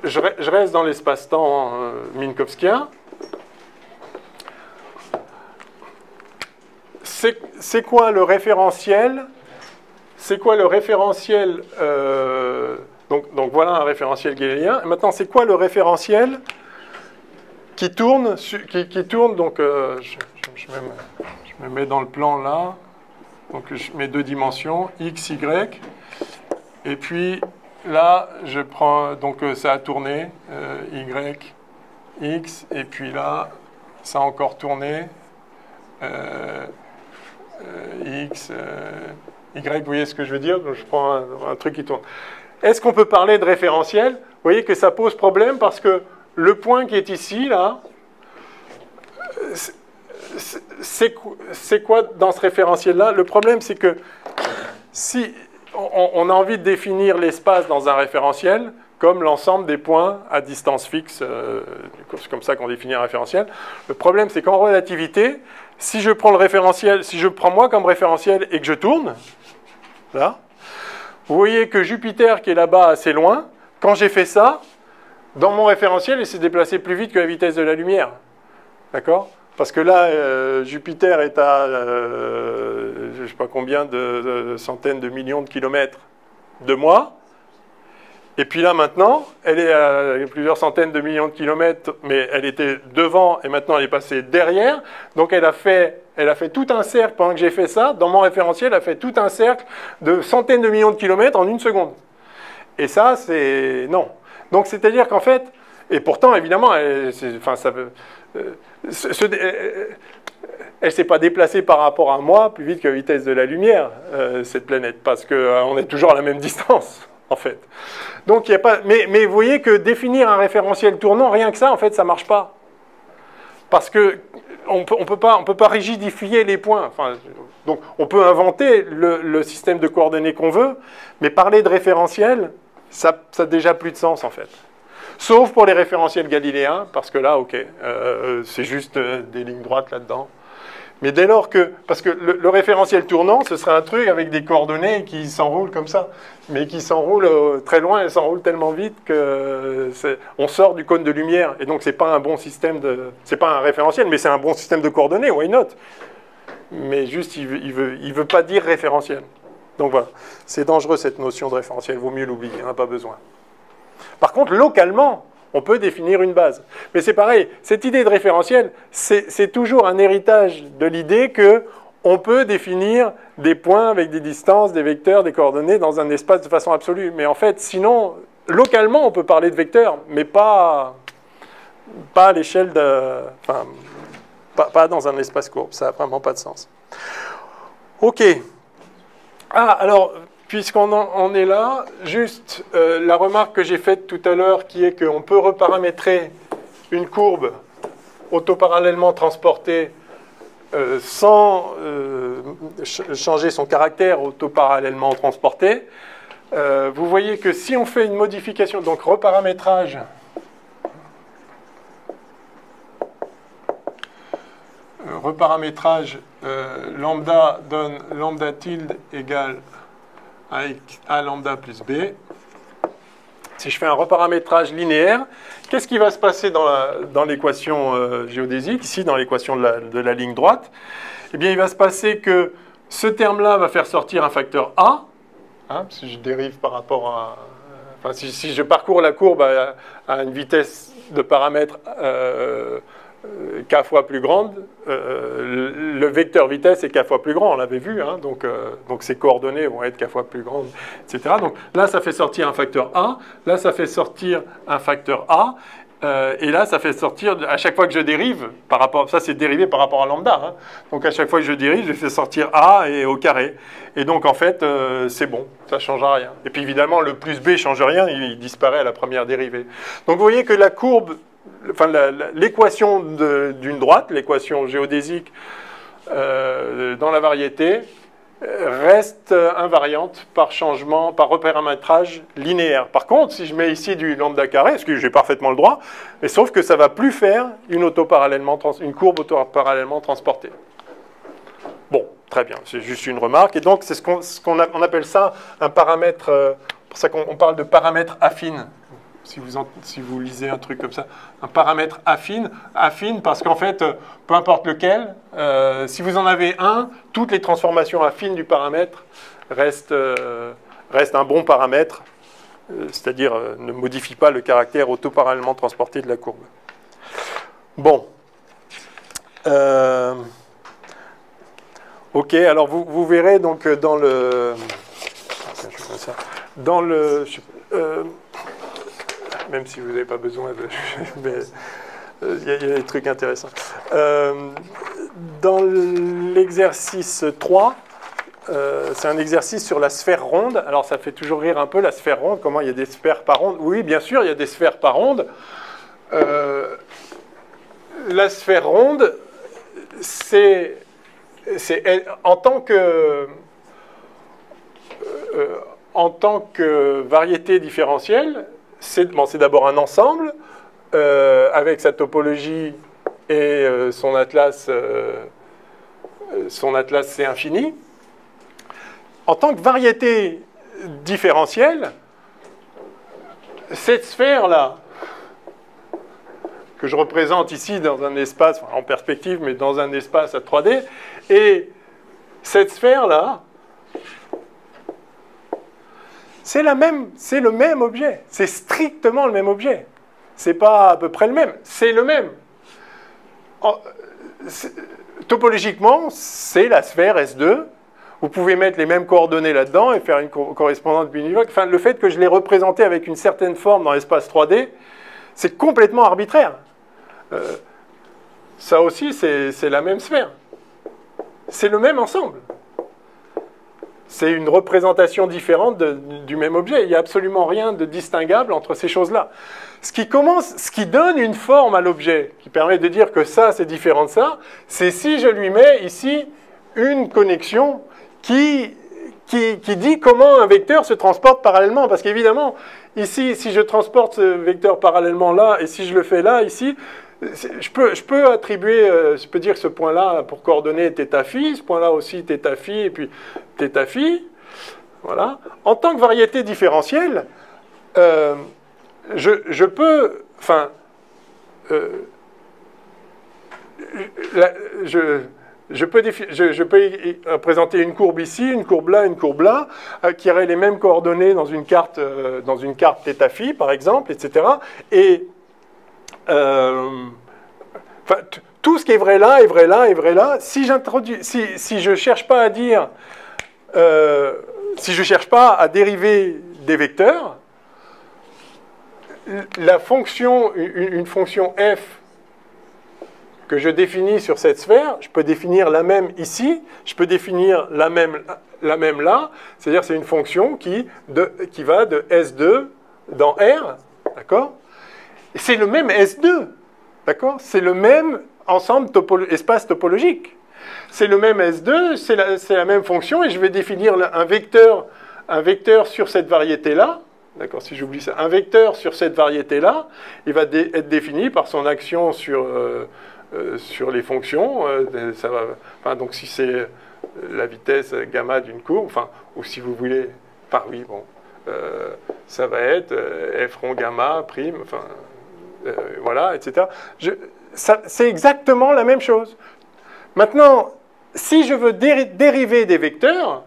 je reste dans l'espace-temps minkowskien. C'est quoi le référentiel? C'est quoi le référentiel donc voilà un référentiel galiléen. Et maintenant, c'est quoi le référentiel qui tourne, donc je me mets dans le plan là, donc je mets 2 dimensions, x, y, et puis là, je prends, donc ça a tourné, y, x, et puis là, ça a encore tourné, x, y, vous voyez ce que je veux dire? Donc, je prends un truc qui tourne. Est-ce qu'on peut parler de référentiel? Vous voyez que ça pose problème parce que le point qui est ici, là, c'est quoi dans ce référentiel-là? Le problème, c'est que si on a envie de définir l'espace dans un référentiel comme l'ensemble des points à distance fixe, c'est comme ça qu'on définit un référentiel. Le problème, c'est qu'en relativité, si je prends le référentiel, si je prends moi comme référentiel et que je tourne, là, vous voyez que Jupiter, qui est là-bas assez loin, quand j'ai fait ça, dans mon référentiel, il s'est déplacé plus vite que la vitesse de la lumière. D'accord? Parce que là, Jupiter est à, je ne sais pas combien de centaines de millions de kilomètres de moi. Et puis là, maintenant, elle est à plusieurs centaines de millions de kilomètres, mais elle était devant et maintenant elle est passée derrière. Donc elle a fait tout un cercle pendant que j'ai fait ça. Dans mon référentiel, elle a fait tout un cercle de centaines de millions de kilomètres en 1 seconde. Et ça, c'est... non. Donc c'est-à-dire qu'en fait... Et pourtant, évidemment, elle ne s'est pas déplacée par rapport à moi plus vite que la vitesse de la lumière, cette planète, parce qu'on est toujours à la même distance, en fait. Donc, il n'y a pas... mais vous voyez que définir un référentiel tournant, rien que ça, en fait, ça ne marche pas. Parce qu'on peut pas rigidifier les points. Enfin, donc, on peut inventer le système de coordonnées qu'on veut, mais parler de référentiel, ça n'a déjà plus de sens, en fait. Sauf pour les référentiels galiléens, parce que là, ok, c'est juste des lignes droites là-dedans. Mais dès lors que... Parce que le référentiel tournant, ce serait un truc avec des coordonnées qui s'enroulent comme ça. Mais qui s'enroulent très loin, elles s'enroulent tellement vite qu'on sort du cône de lumière. Et donc, c'est pas un bon système de... C'est pas un référentiel, mais c'est un bon système de coordonnées, why not? Mais juste, il veut pas dire référentiel. Donc voilà, c'est dangereux cette notion de référentiel, vaut mieux l'oublier, on n'a pas besoin. Par contre, localement, on peut définir une base. Mais c'est pareil, cette idée de référentiel, c'est toujours un héritage de l'idée qu'on peut définir des points avec des distances, des vecteurs, des coordonnées dans un espace de façon absolue. Mais en fait, sinon, localement, on peut parler de vecteurs, mais pas à l'échelle de... Enfin, pas dans un espace courbe, ça n'a vraiment pas de sens. OK. Ah, alors... Puisqu'on en est là, juste la remarque que j'ai faite tout à l'heure, qui est qu'on peut reparamétrer une courbe autoparallèlement transportée sans changer son caractère autoparallèlement transporté. Vous voyez que si on fait une modification, donc reparamétrage, reparamétrage lambda donne lambda tilde égale A lambda plus B. Si je fais un reparamétrage linéaire, qu'est-ce qui va se passer dans l'équation géodésique, ici dans l'équation de la ligne droite? Eh bien, il va se passer que ce terme-là va faire sortir un facteur A, hein, si je dérive par rapport à... Enfin, si je parcours la courbe à une vitesse de paramètre k fois plus grande, le vecteur vitesse est k fois plus grand, on l'avait vu, hein, donc ces coordonnées vont être k fois plus grandes, etc. Donc là, ça fait sortir un facteur A, là, ça fait sortir un facteur A, et là, ça fait sortir, à chaque fois que je dérive, par rapport, ça c'est dérivé par rapport à lambda, hein, donc à chaque fois que je dérive, je fais sortir A et au carré. Et donc en fait, c'est bon, ça ne change rien. Et puis évidemment, le plus B ne change rien, il disparaît à la première dérivée. Donc vous voyez que la courbe, enfin l'équation d'une droite, l'équation géodésique dans la variété, reste invariante par changement, par reparamétrage linéaire. Par contre, si je mets ici du lambda carré, ce que j'ai parfaitement le droit, mais sauf que ça ne va plus faire une courbe autoparallèlement transportée. Bon, très bien, c'est juste une remarque. Et donc, c'est on appelle ça un paramètre, pour ça qu'on parle de paramètre affine. Si vous lisez un truc comme ça, un paramètre affine parce qu'en fait, peu importe lequel, si vous en avez un, toutes les transformations affines du paramètre restent un bon paramètre, c'est-à-dire ne modifie pas le caractère autoparallèlement transporté de la courbe. Bon. Ok, alors vous verrez donc dans le... même si vous n'avez pas besoin de... mais il y a des trucs intéressants. Dans l'exercice 3, c'est un exercice sur la sphère ronde. Alors ça fait toujours rire un peu, la sphère ronde, comment il y a des sphères par ronde. Oui, bien sûr, il y a des sphères par ronde. La sphère ronde, c'est en tant que variété différentielle, c'est d'abord un ensemble avec sa topologie et son atlas c'est infini. En tant que variété différentielle, cette sphère-là, que je représente ici dans un espace, en perspective, mais dans un espace à 3D, et cette sphère-là, c'est le même objet. C'est strictement le même objet. C'est pas à peu près le même, c'est le même. Topologiquement, c'est la sphère S2. Vous pouvez mettre les mêmes coordonnées là-dedans et faire une correspondance binivoque. Enfin, le fait que je l'ai représenté avec une certaine forme dans l'espace 3D, c'est complètement arbitraire. Ça aussi, c'est la même sphère. C'est le même ensemble. C'est une représentation différente du même objet. Il n'y a absolument rien de distinguable entre ces choses-là. Ce qui donne une forme à l'objet, qui permet de dire que ça, c'est différent de ça, c'est si je lui mets ici une connexion qui dit comment un vecteur se transporte parallèlement. Parce qu'évidemment, ici, si je transporte ce vecteur parallèlement là, et si je le fais là, ici, je peux attribuer, je peux dire que ce point-là, pour coordonner θ phi, ce point-là aussi θ phi, et puis θ phi. Voilà. En tant que variété différentielle, je peux, enfin, je peux présenter une courbe ici, une courbe là, qui aurait les mêmes coordonnées dans une carte θ phi, par exemple, etc. Et tout ce qui est vrai là est vrai là est vrai là. Si je cherche pas à dire, si je cherche pas à dériver des vecteurs, la fonction, une fonction f que je définis sur cette sphère, je peux définir la même ici, je peux définir la même là, c'est-à-dire c'est une fonction qui va de S2 dans R, d'accord? C'est le même S2, d'accord? C'est le même ensemble espace topologique. C'est le même S2, c'est la même fonction, et je vais définir un vecteur sur cette variété-là, d'accord, si j'oublie ça, un vecteur sur cette variété-là, il va être défini par son action sur sur les fonctions. Ça va, enfin, donc si c'est la vitesse gamma d'une courbe, enfin, ou si vous voulez, enfin oui, bon, ça va être f rond gamma prime, enfin, voilà, etc. C'est exactement la même chose. Maintenant, si je veux dériver des vecteurs,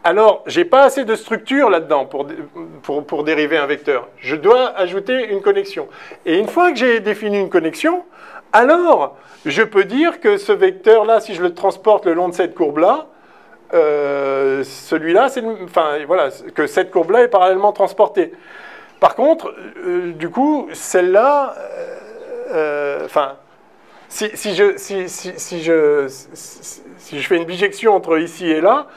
alors j'ai pas assez de structure là-dedans pour dériver un vecteur. Je dois ajouter une connexion. Et une fois que j'ai défini une connexion, alors je peux dire que ce vecteur-là, si je le transporte le long de cette courbe-là, celui-là, enfin voilà, que cette courbe-là est parallèlement transportée. Par contre, du coup, celle-là, enfin, si je fais une bijection entre ici et là,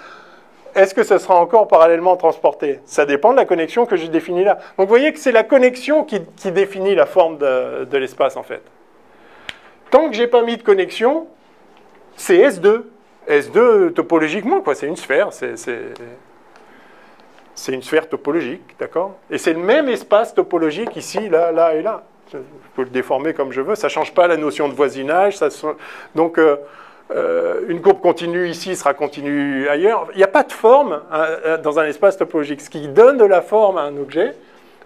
est-ce que ça sera encore parallèlement transporté? Ça dépend de la connexion que j'ai définie là. Donc vous voyez que c'est la connexion qui définit la forme de l'espace en fait. Tant que je n'ai pas mis de connexion, c'est S2. S2 topologiquement, quoi, c'est une sphère. C'est une sphère topologique, d'accord? Et c'est le même espace topologique ici, là, là et là. Je peux le déformer comme je veux, ça ne change pas la notion de voisinage. Donc, une courbe continue ici sera continue ailleurs. Il n'y a pas de forme dans un espace topologique. Ce qui donne de la forme à un objet,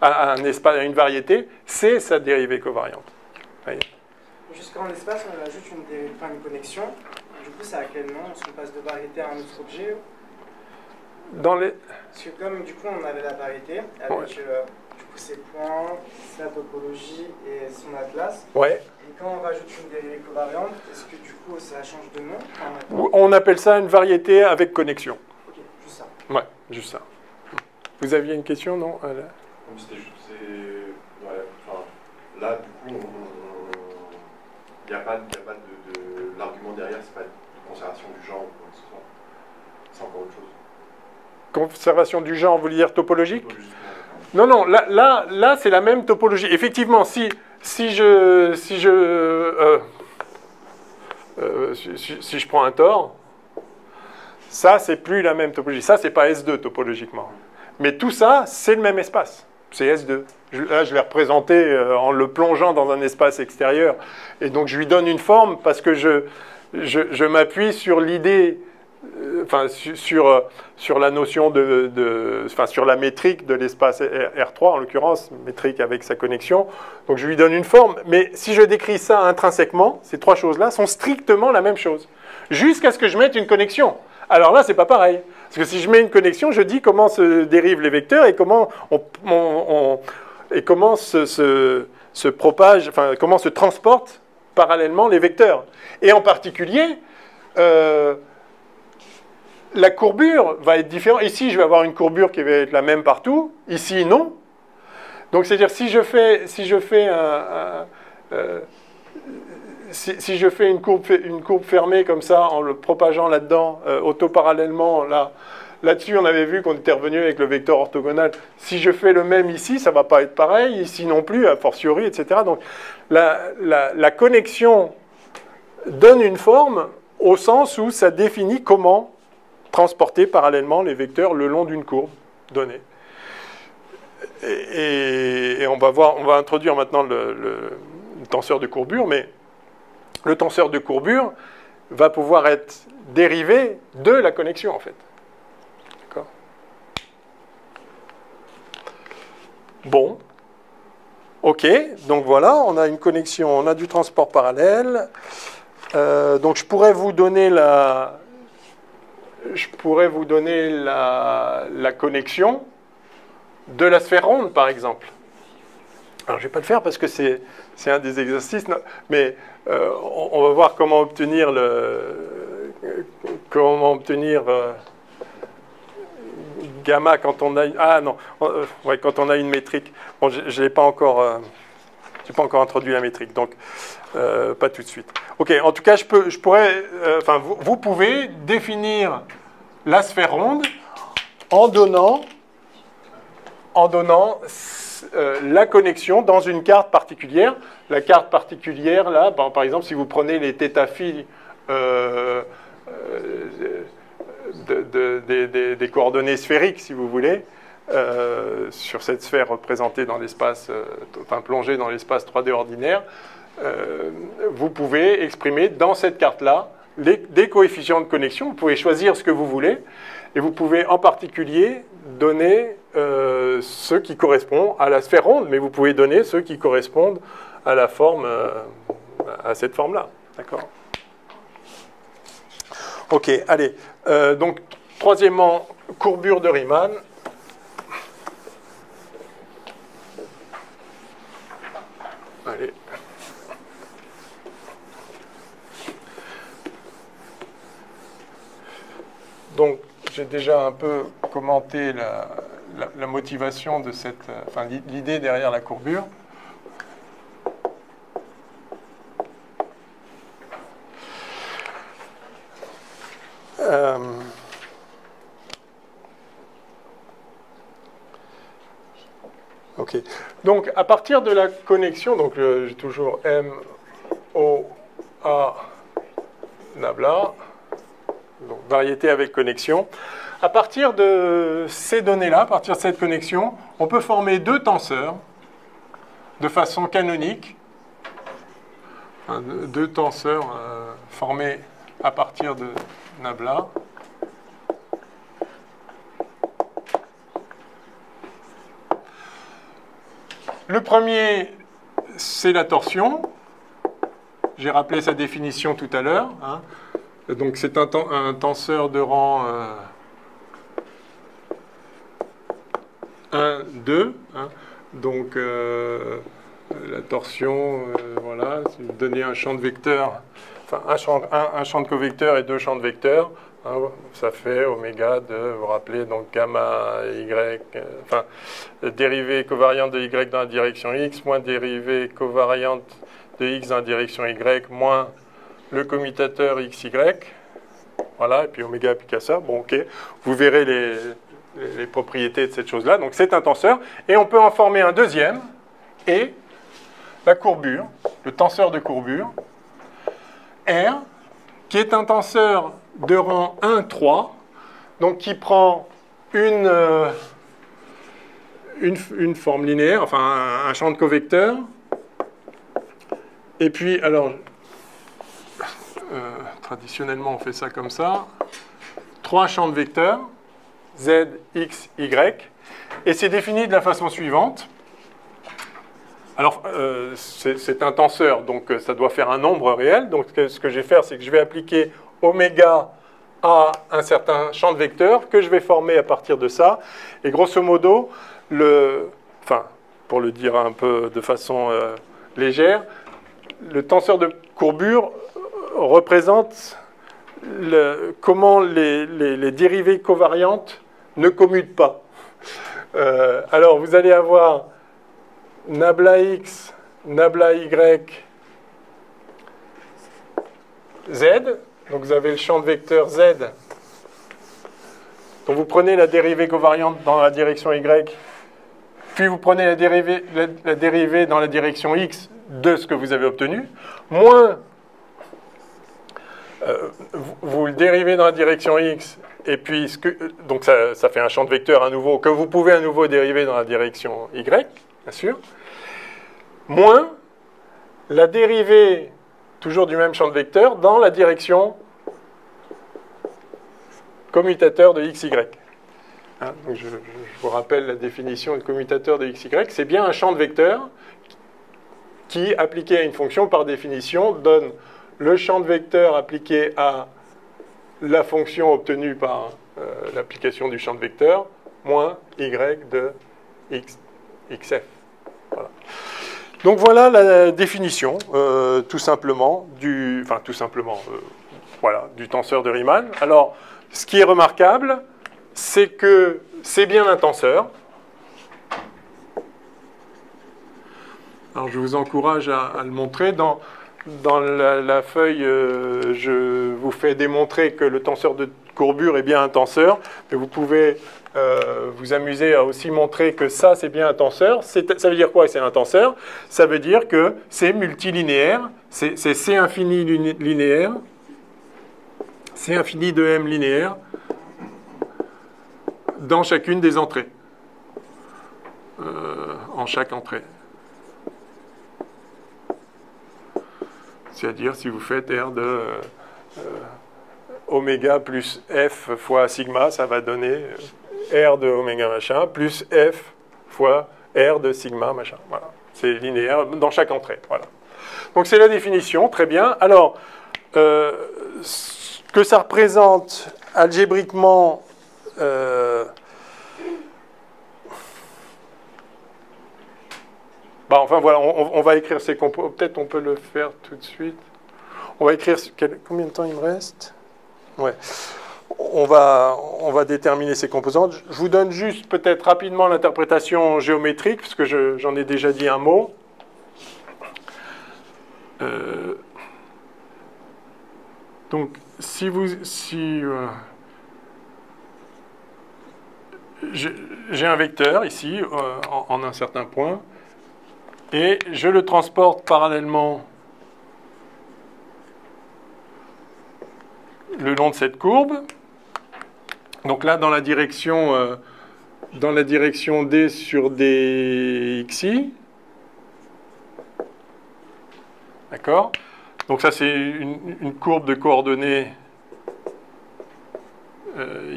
à une variété, c'est sa dérivée covariante. Jusqu'à un espace, on ajoute une connexion. Du coup, ça a quel nom? On passe de variété à un autre objet? Parce que comme du coup, on avait la variété avec du coup, ses points, sa topologie et son atlas. Ouais. Et quand on rajoute une dérivée covariante, est-ce que du coup ça change de nom? On appelle ça une variété avec connexion. Ok, juste ça. Ouais, juste ça. Vous aviez une question, non? C'était juste, ouais, enfin, là, du coup, il n'y a pas de l'argument derrière, c'est pas de conservation du genre ou quoi que ce soit. C'est encore autre chose. Conservation du genre, vous voulez dire topologique? Non, non, là c'est la même topologie. Effectivement, si je prends un tore, ça, c'est plus la même topologie. Ça, c'est pas S2 topologiquement. Mais tout ça, c'est le même espace. C'est S2. Là, je l'ai représenté en le plongeant dans un espace extérieur. Et donc, je lui donne une forme parce que je m'appuie sur l'idée, enfin, sur la notion enfin, sur la métrique de l'espace R3, en l'occurrence, métrique avec sa connexion. Donc, je lui donne une forme. Mais si je décris ça intrinsèquement, ces trois choses-là sont strictement la même chose. Jusqu'à ce que je mette une connexion. Alors là, c'est pas pareil. Parce que si je mets une connexion, je dis comment se dérivent les vecteurs et comment se propagent, enfin, comment se transportent parallèlement les vecteurs. Et en particulier, la courbure va être différente. Ici, je vais avoir une courbure qui va être la même partout. Ici, non. Donc, c'est-à-dire, si je fais une courbe fermée comme ça, en le propageant là-dedans, autoparallèlement, là-dessus, on avait vu qu'on était revenu avec le vecteur orthogonal. Si je fais le même ici, ça ne va pas être pareil, ici non plus, a fortiori, etc. Donc, la connexion donne une forme au sens où ça définit comment transporter parallèlement les vecteurs le long d'une courbe donnée. Et on va introduire maintenant le tenseur de courbure, mais le tenseur de courbure va pouvoir être dérivé de la connexion, en fait. D'accord? Bon. OK. Donc voilà, on a une connexion, on a du transport parallèle. Donc je pourrais vous donner la connexion de la sphère ronde, par exemple. Alors, je ne vais pas le faire parce que c'est un des exercices, mais on va voir comment obtenir gamma quand on a quand on a une métrique. Bon, je n'ai pas encore introduit la métrique, donc pas tout de suite. Ok, en tout cas, je pourrais, vous pouvez définir la sphère ronde en donnant la connexion dans une carte particulière. La carte particulière, là, par exemple, si vous prenez les θ-phi des coordonnées sphériques, si vous voulez, sur cette sphère représentée dans l'espace, plongée dans l'espace 3D ordinaire, vous pouvez exprimer dans cette carte-là des coefficients de connexion. Vous pouvez choisir ce que vous voulez et vous pouvez en particulier donner ceux qui correspondent à la sphère ronde, mais vous pouvez donner ceux qui correspondent à la forme, à cette forme-là. D'accord ? Ok, allez. Donc, troisièmement, courbure de Riemann. Allez. Donc, j'ai déjà un peu commenté la motivation de cette, enfin, l'idée derrière la courbure. Ok. Donc, à partir de la connexion, donc j'ai toujours M, O, A, nabla, donc variété avec connexion. À partir de ces données-là, à partir de cette connexion, on peut former deux tenseurs de façon canonique. Enfin, deux tenseurs formés à partir de nabla. Le premier, c'est la torsion. J'ai rappelé sa définition tout à l'heure. Hein. Donc c'est un tenseur de rang 1, 2. Hein. Donc la torsion, voilà, si vous donnez un champ de vecteurs, enfin un champ de covecteurs et deux champs de vecteurs, hein, ça fait oméga de, vous vous rappelez, donc gamma y, enfin dérivée covariante de y dans la direction x, moins dérivée covariante de x dans la direction y, moins le commutateur xy, voilà, et puis oméga appliqué à ça. Bon, ok, vous verrez les propriétés de cette chose-là. Donc c'est un tenseur, et on peut en former un deuxième, et la courbure, le tenseur de courbure, R, qui est un tenseur de rang 1, 3, donc qui prend une forme linéaire, enfin un champ de covecteurs, et puis, alors, traditionnellement on fait ça comme ça, 3 champs de vecteurs, Z, X, Y, et c'est défini de la façon suivante. Alors, c'est un tenseur, donc ça doit faire un nombre réel. Donc, ce que je vais faire, c'est que je vais appliquer oméga à un certain champ de vecteurs que je vais former à partir de ça. Et grosso modo, enfin, pour le dire un peu de façon légère, le tenseur de courbure représente comment les dérivées covariantes ne commutent pas. Alors, vous allez avoir nabla x, nabla y, z. Donc vous avez le champ de vecteur z. Donc vous prenez la dérivée covariante dans la direction y, puis vous prenez la dérivée dans la direction x de ce que vous avez obtenu, moins vous le dérivez dans la direction x, et puis donc ça fait un champ de vecteur à nouveau que vous pouvez à nouveau dériver dans la direction y, bien sûr, moins la dérivée, toujours du même champ de vecteur, dans la direction commutateur de xy. Hein, donc je vous rappelle la définition de commutateur de xy, c'est bien un champ de vecteurs qui, appliqué à une fonction, par définition, donne le champ de vecteurs appliqué à la fonction obtenue par l'application du champ de vecteurs, moins y de xf. Voilà. Donc voilà la définition, tout simplement, du tenseur de Riemann. Alors, ce qui est remarquable, c'est que c'est bien un tenseur. Alors, je vous encourage à le montrer. Dans la feuille, je vous fais démontrer que le tenseur de courbure est bien un tenseur, mais vous pouvez vous amuser à aussi montrer que ça, c'est bien un tenseur. Ça veut dire quoi, c'est un tenseur? Ça veut dire que c'est multilinéaire, c'est C infini linéaire, C infini de M linéaire dans chacune des entrées, en chaque entrée. C'est-à-dire si vous faites R de oméga plus F fois sigma, ça va donner R de oméga machin plus F fois R de sigma machin. Voilà. C'est linéaire dans chaque entrée. Voilà. Donc c'est la définition, très bien. Alors, ce que ça représente algébriquement, enfin voilà, on va écrire ces composants. Peut-être on peut le faire tout de suite. On va écrire combien de temps il me reste? Ouais. On va déterminer ces composantes. Je vous donne juste peut-être rapidement l'interprétation géométrique, parce que j'en ai déjà dit un mot. Donc, j'ai un vecteur ici, en un certain point, et je le transporte parallèlement le long de cette courbe. Donc là, dans la direction D sur dxi. D'accord? Donc ça, c'est une courbe de coordonnées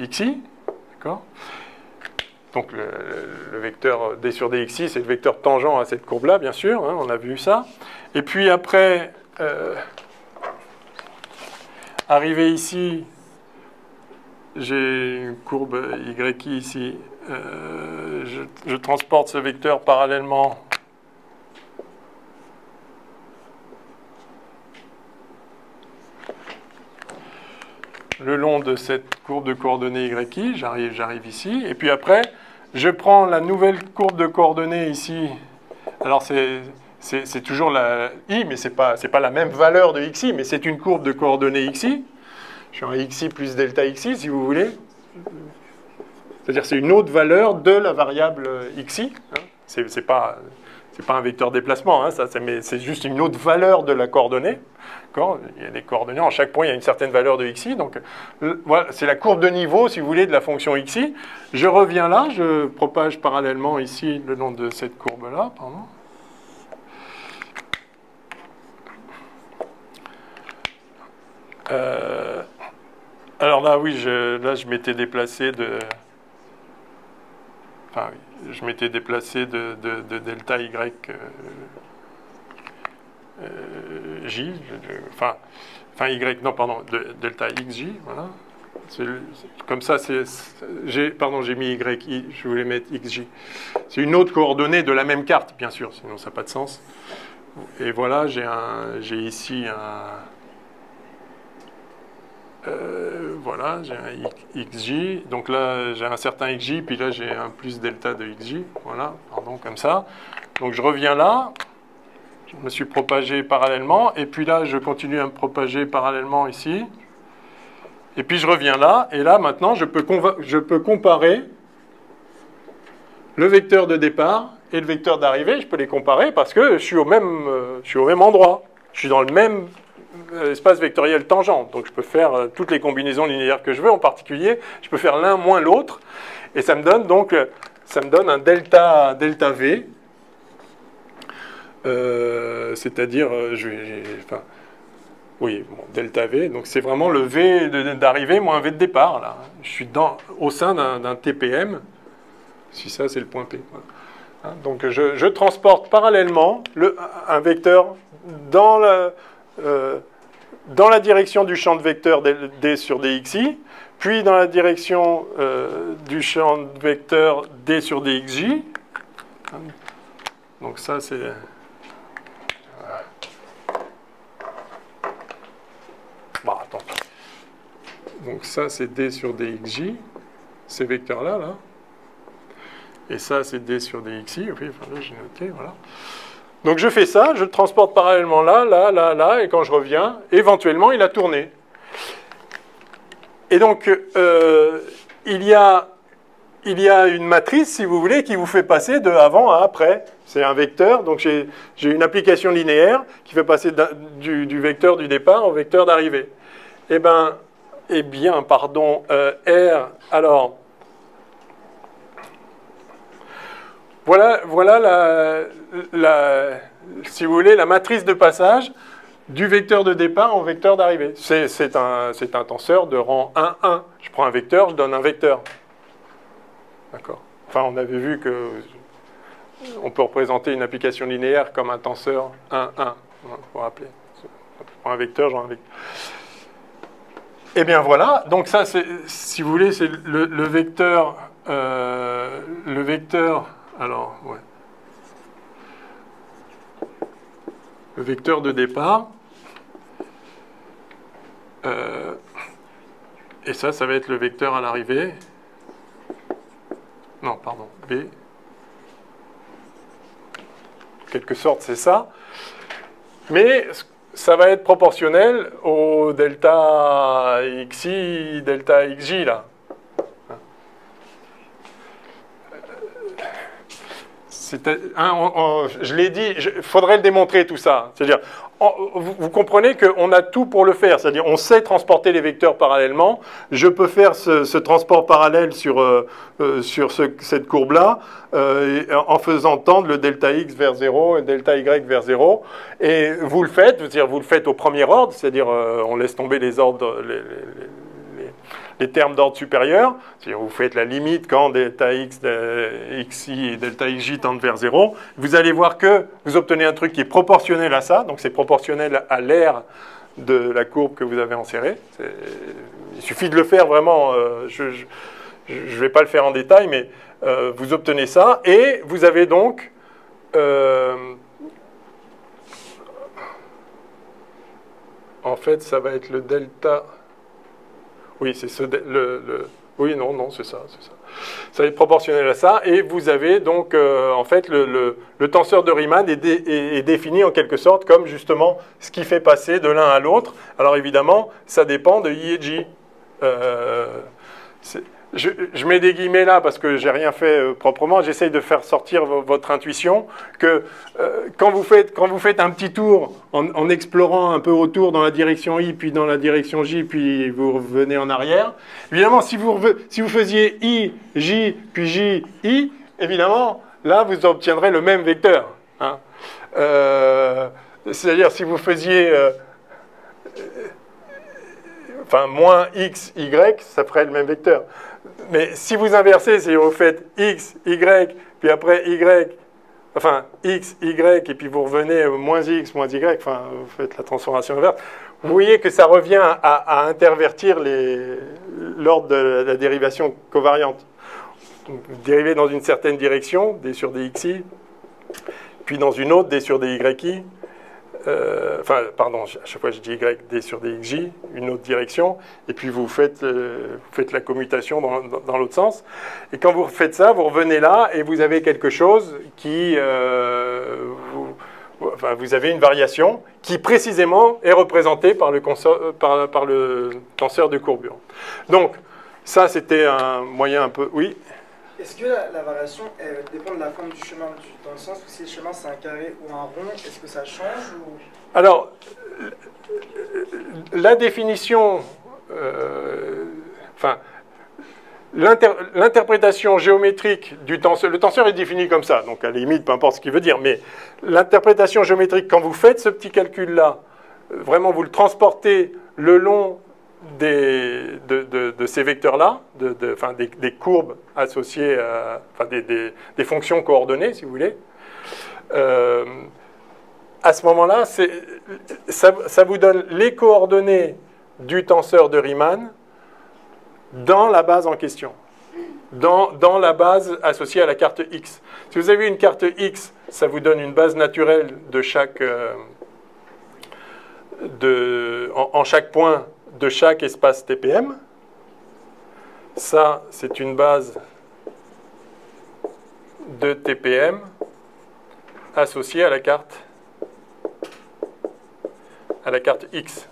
xi. D'accord? Donc le vecteur D sur dxi, c'est le vecteur tangent à cette courbe-là, bien sûr. Hein, on a vu ça. Et puis après, arrivé ici, j'ai une courbe yi ici. Je transporte ce vecteur parallèlement le long de cette courbe de coordonnées yi. J'arrive ici. Et puis après, je prends la nouvelle courbe de coordonnées ici. Alors c'est toujours la i, mais c'est pas la même valeur de xi, mais c'est une courbe de coordonnées xi. Je suis en xi plus delta xi, si vous voulez. C'est-à-dire c'est une autre valeur de la variable xi. Hein. C'est pas un vecteur déplacement, hein, c'est juste une autre valeur de la coordonnée. Il y a des coordonnées, en chaque point il y a une certaine valeur de xi. Donc voilà, c'est la courbe de niveau, si vous voulez, de la fonction xi. Je reviens là, je propage parallèlement ici le long de cette courbe-là. Alors là, oui, je m'étais déplacé de... Enfin, oui, je m'étais déplacé de delta y j, enfin y, non, pardon, de delta xj, voilà. Comme ça, j'ai mis y, je voulais mettre xj. C'est une autre coordonnée de la même carte, bien sûr, sinon ça n'a pas de sens. Et voilà, j'ai ici un... voilà, j'ai un xj, donc là j'ai un certain xj, puis là j'ai un plus delta de xj, voilà, pardon, comme ça. Donc je reviens là, je me suis propagé parallèlement, et puis là je continue à me propager parallèlement ici, et puis je reviens là, et là maintenant je peux comparer le vecteur de départ et le vecteur d'arrivée, je peux les comparer parce que je suis au même endroit, je suis dans le même espace vectoriel tangent, donc je peux faire toutes les combinaisons linéaires que je veux, en particulier je peux faire l'un moins l'autre, et ça me donne donc un delta V, c'est-à-dire oui, bon, delta V, donc c'est vraiment le V d'arrivée moins V de départ là. Je suis au sein d'un TPM, si ça c'est le point P, voilà. Hein, donc je transporte parallèlement un vecteur dans la direction du champ de vecteur D sur dxi, puis dans la direction du champ de vecteur D sur dxj. Donc ça, c'est... Bon, attends. Donc ça, c'est D sur dxj, ces vecteurs-là, là. Et ça, c'est D sur dxi. Oui, enfin, là, j'ai noté, voilà. Donc je fais ça, je le transporte parallèlement là, et quand je reviens, éventuellement, il a tourné. Et donc, il y a une matrice, si vous voulez, qui vous fait passer de avant à après. C'est un vecteur, donc j'ai une application linéaire qui fait passer du vecteur du départ au vecteur d'arrivée. Eh bien, pardon, R, alors... Voilà si vous voulez, la matrice de passage du vecteur de départ au vecteur d'arrivée. C'est un tenseur de rang 1, 1. Je prends un vecteur, je donne un vecteur. D'accord. Enfin, on avait vu que on peut représenter une application linéaire comme un tenseur 1, 1. Vous vous rappelez. Je prends un vecteur, j'en ai un vecteur. Eh bien voilà, donc ça, si vous voulez, c'est le vecteur, alors, ouais. Le vecteur de départ. Et ça va être le vecteur à l'arrivée. Non, pardon, B. En quelque sorte, c'est ça. Mais ça va être proportionnel au delta xi, delta xj, là. Je l'ai dit, il faudrait le démontrer tout ça. C'est-à-dire, vous comprenez qu'on a tout pour le faire. C'est-à-dire, on sait transporter les vecteurs parallèlement. Je peux faire ce transport parallèle sur cette courbe-là en faisant tendre le delta x vers 0 et delta y vers 0. Et vous le faites, c'est-à-dire, vous le faites au premier ordre, c'est-à-dire on laisse tomber les ordres, les termes d'ordre supérieur, c'est-à-dire vous faites la limite quand delta x, xi et delta xj tendent vers 0, vous allez voir que vous obtenez un truc qui est proportionnel à ça, donc c'est proportionnel à l'aire de la courbe que vous avez enserrée. Il suffit de le faire vraiment, je ne vais pas le faire en détail, mais vous obtenez ça, et vous avez donc en fait ça va être le delta. Oui, c'est oui, non, c'est ça, c'est ça. Ça va être proportionnel à ça, et vous avez donc, en fait, le tenseur de Riemann est défini en quelque sorte comme justement ce qui fait passer de l'un à l'autre. Alors évidemment, ça dépend de I et J. Je mets des guillemets là parce que j'ai rien fait proprement. J'essaye de faire sortir votre intuition que quand vous faites un petit tour en explorant un peu autour dans la direction I puis dans la direction J puis vous revenez en arrière. Évidemment, si vous faisiez I, J puis J, I, évidemment là vous obtiendrez le même vecteur. Hein. C'est-à-dire si vous faisiez enfin moins X, Y, ça ferait le même vecteur. Mais si vous inversez, c'est vous faites X, Y, puis après Y, enfin X, Y, et puis vous revenez moins X, moins Y, enfin vous faites la transformation inverse, vous voyez que ça revient à intervertir l'ordre de la dérivation covariante. Donc, vous dérivez dans une certaine direction, D sur dxi, puis dans une autre, D sur dyi, enfin, pardon, à chaque fois je dis Y, D sur dxj, une autre direction, et puis vous faites la commutation dans l'autre sens. Et quand vous faites ça, vous revenez là, et vous avez quelque chose qui... enfin, vous avez une variation qui, précisément, est représentée par le tenseur de courbure. Donc, ça, c'était un moyen un peu... Oui. Est-ce que la variation dépend de la forme du chemin, dans le sens où si le chemin c'est un carré ou un rond, est-ce que ça change ou... Alors, la définition, enfin, l'interprétation géométrique du tenseur, le tenseur est défini comme ça, donc à la limite, peu importe ce qu'il veut dire, mais l'interprétation géométrique, quand vous faites ce petit calcul-là, vraiment vous le transportez le long de ces vecteurs-là, enfin, des courbes associées, enfin, des fonctions coordonnées, si vous voulez, à ce moment-là, ça vous donne les coordonnées du tenseur de Riemann dans la base en question, dans la base associée à la carte X. Si vous avez une carte X, ça vous donne une base naturelle de chaque, en chaque point de chaque espace TPM. Ça, c'est une base de TPM associée à la carte X.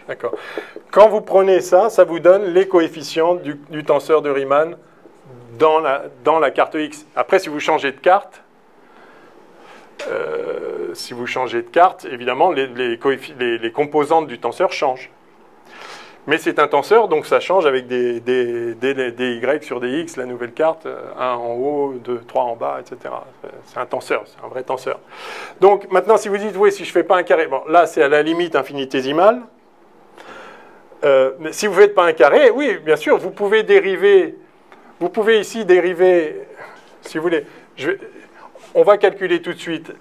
D'accord. Quand vous prenez ça, ça vous donne les coefficients du tenseur de Riemann dans la carte X. Après, si vous changez de carte, évidemment, les composantes du tenseur changent. Mais c'est un tenseur, donc ça change avec des y sur des x, la nouvelle carte, 1 en haut, 2, 3 en bas, etc. C'est un tenseur, c'est un vrai tenseur. Donc maintenant, si vous dites, oui, si je ne fais pas un carré, bon, là c'est à la limite infinitésimale. Mais si vous ne faites pas un carré, oui, bien sûr, vous pouvez dériver, vous pouvez ici dériver, si vous voulez, on va calculer tout de suite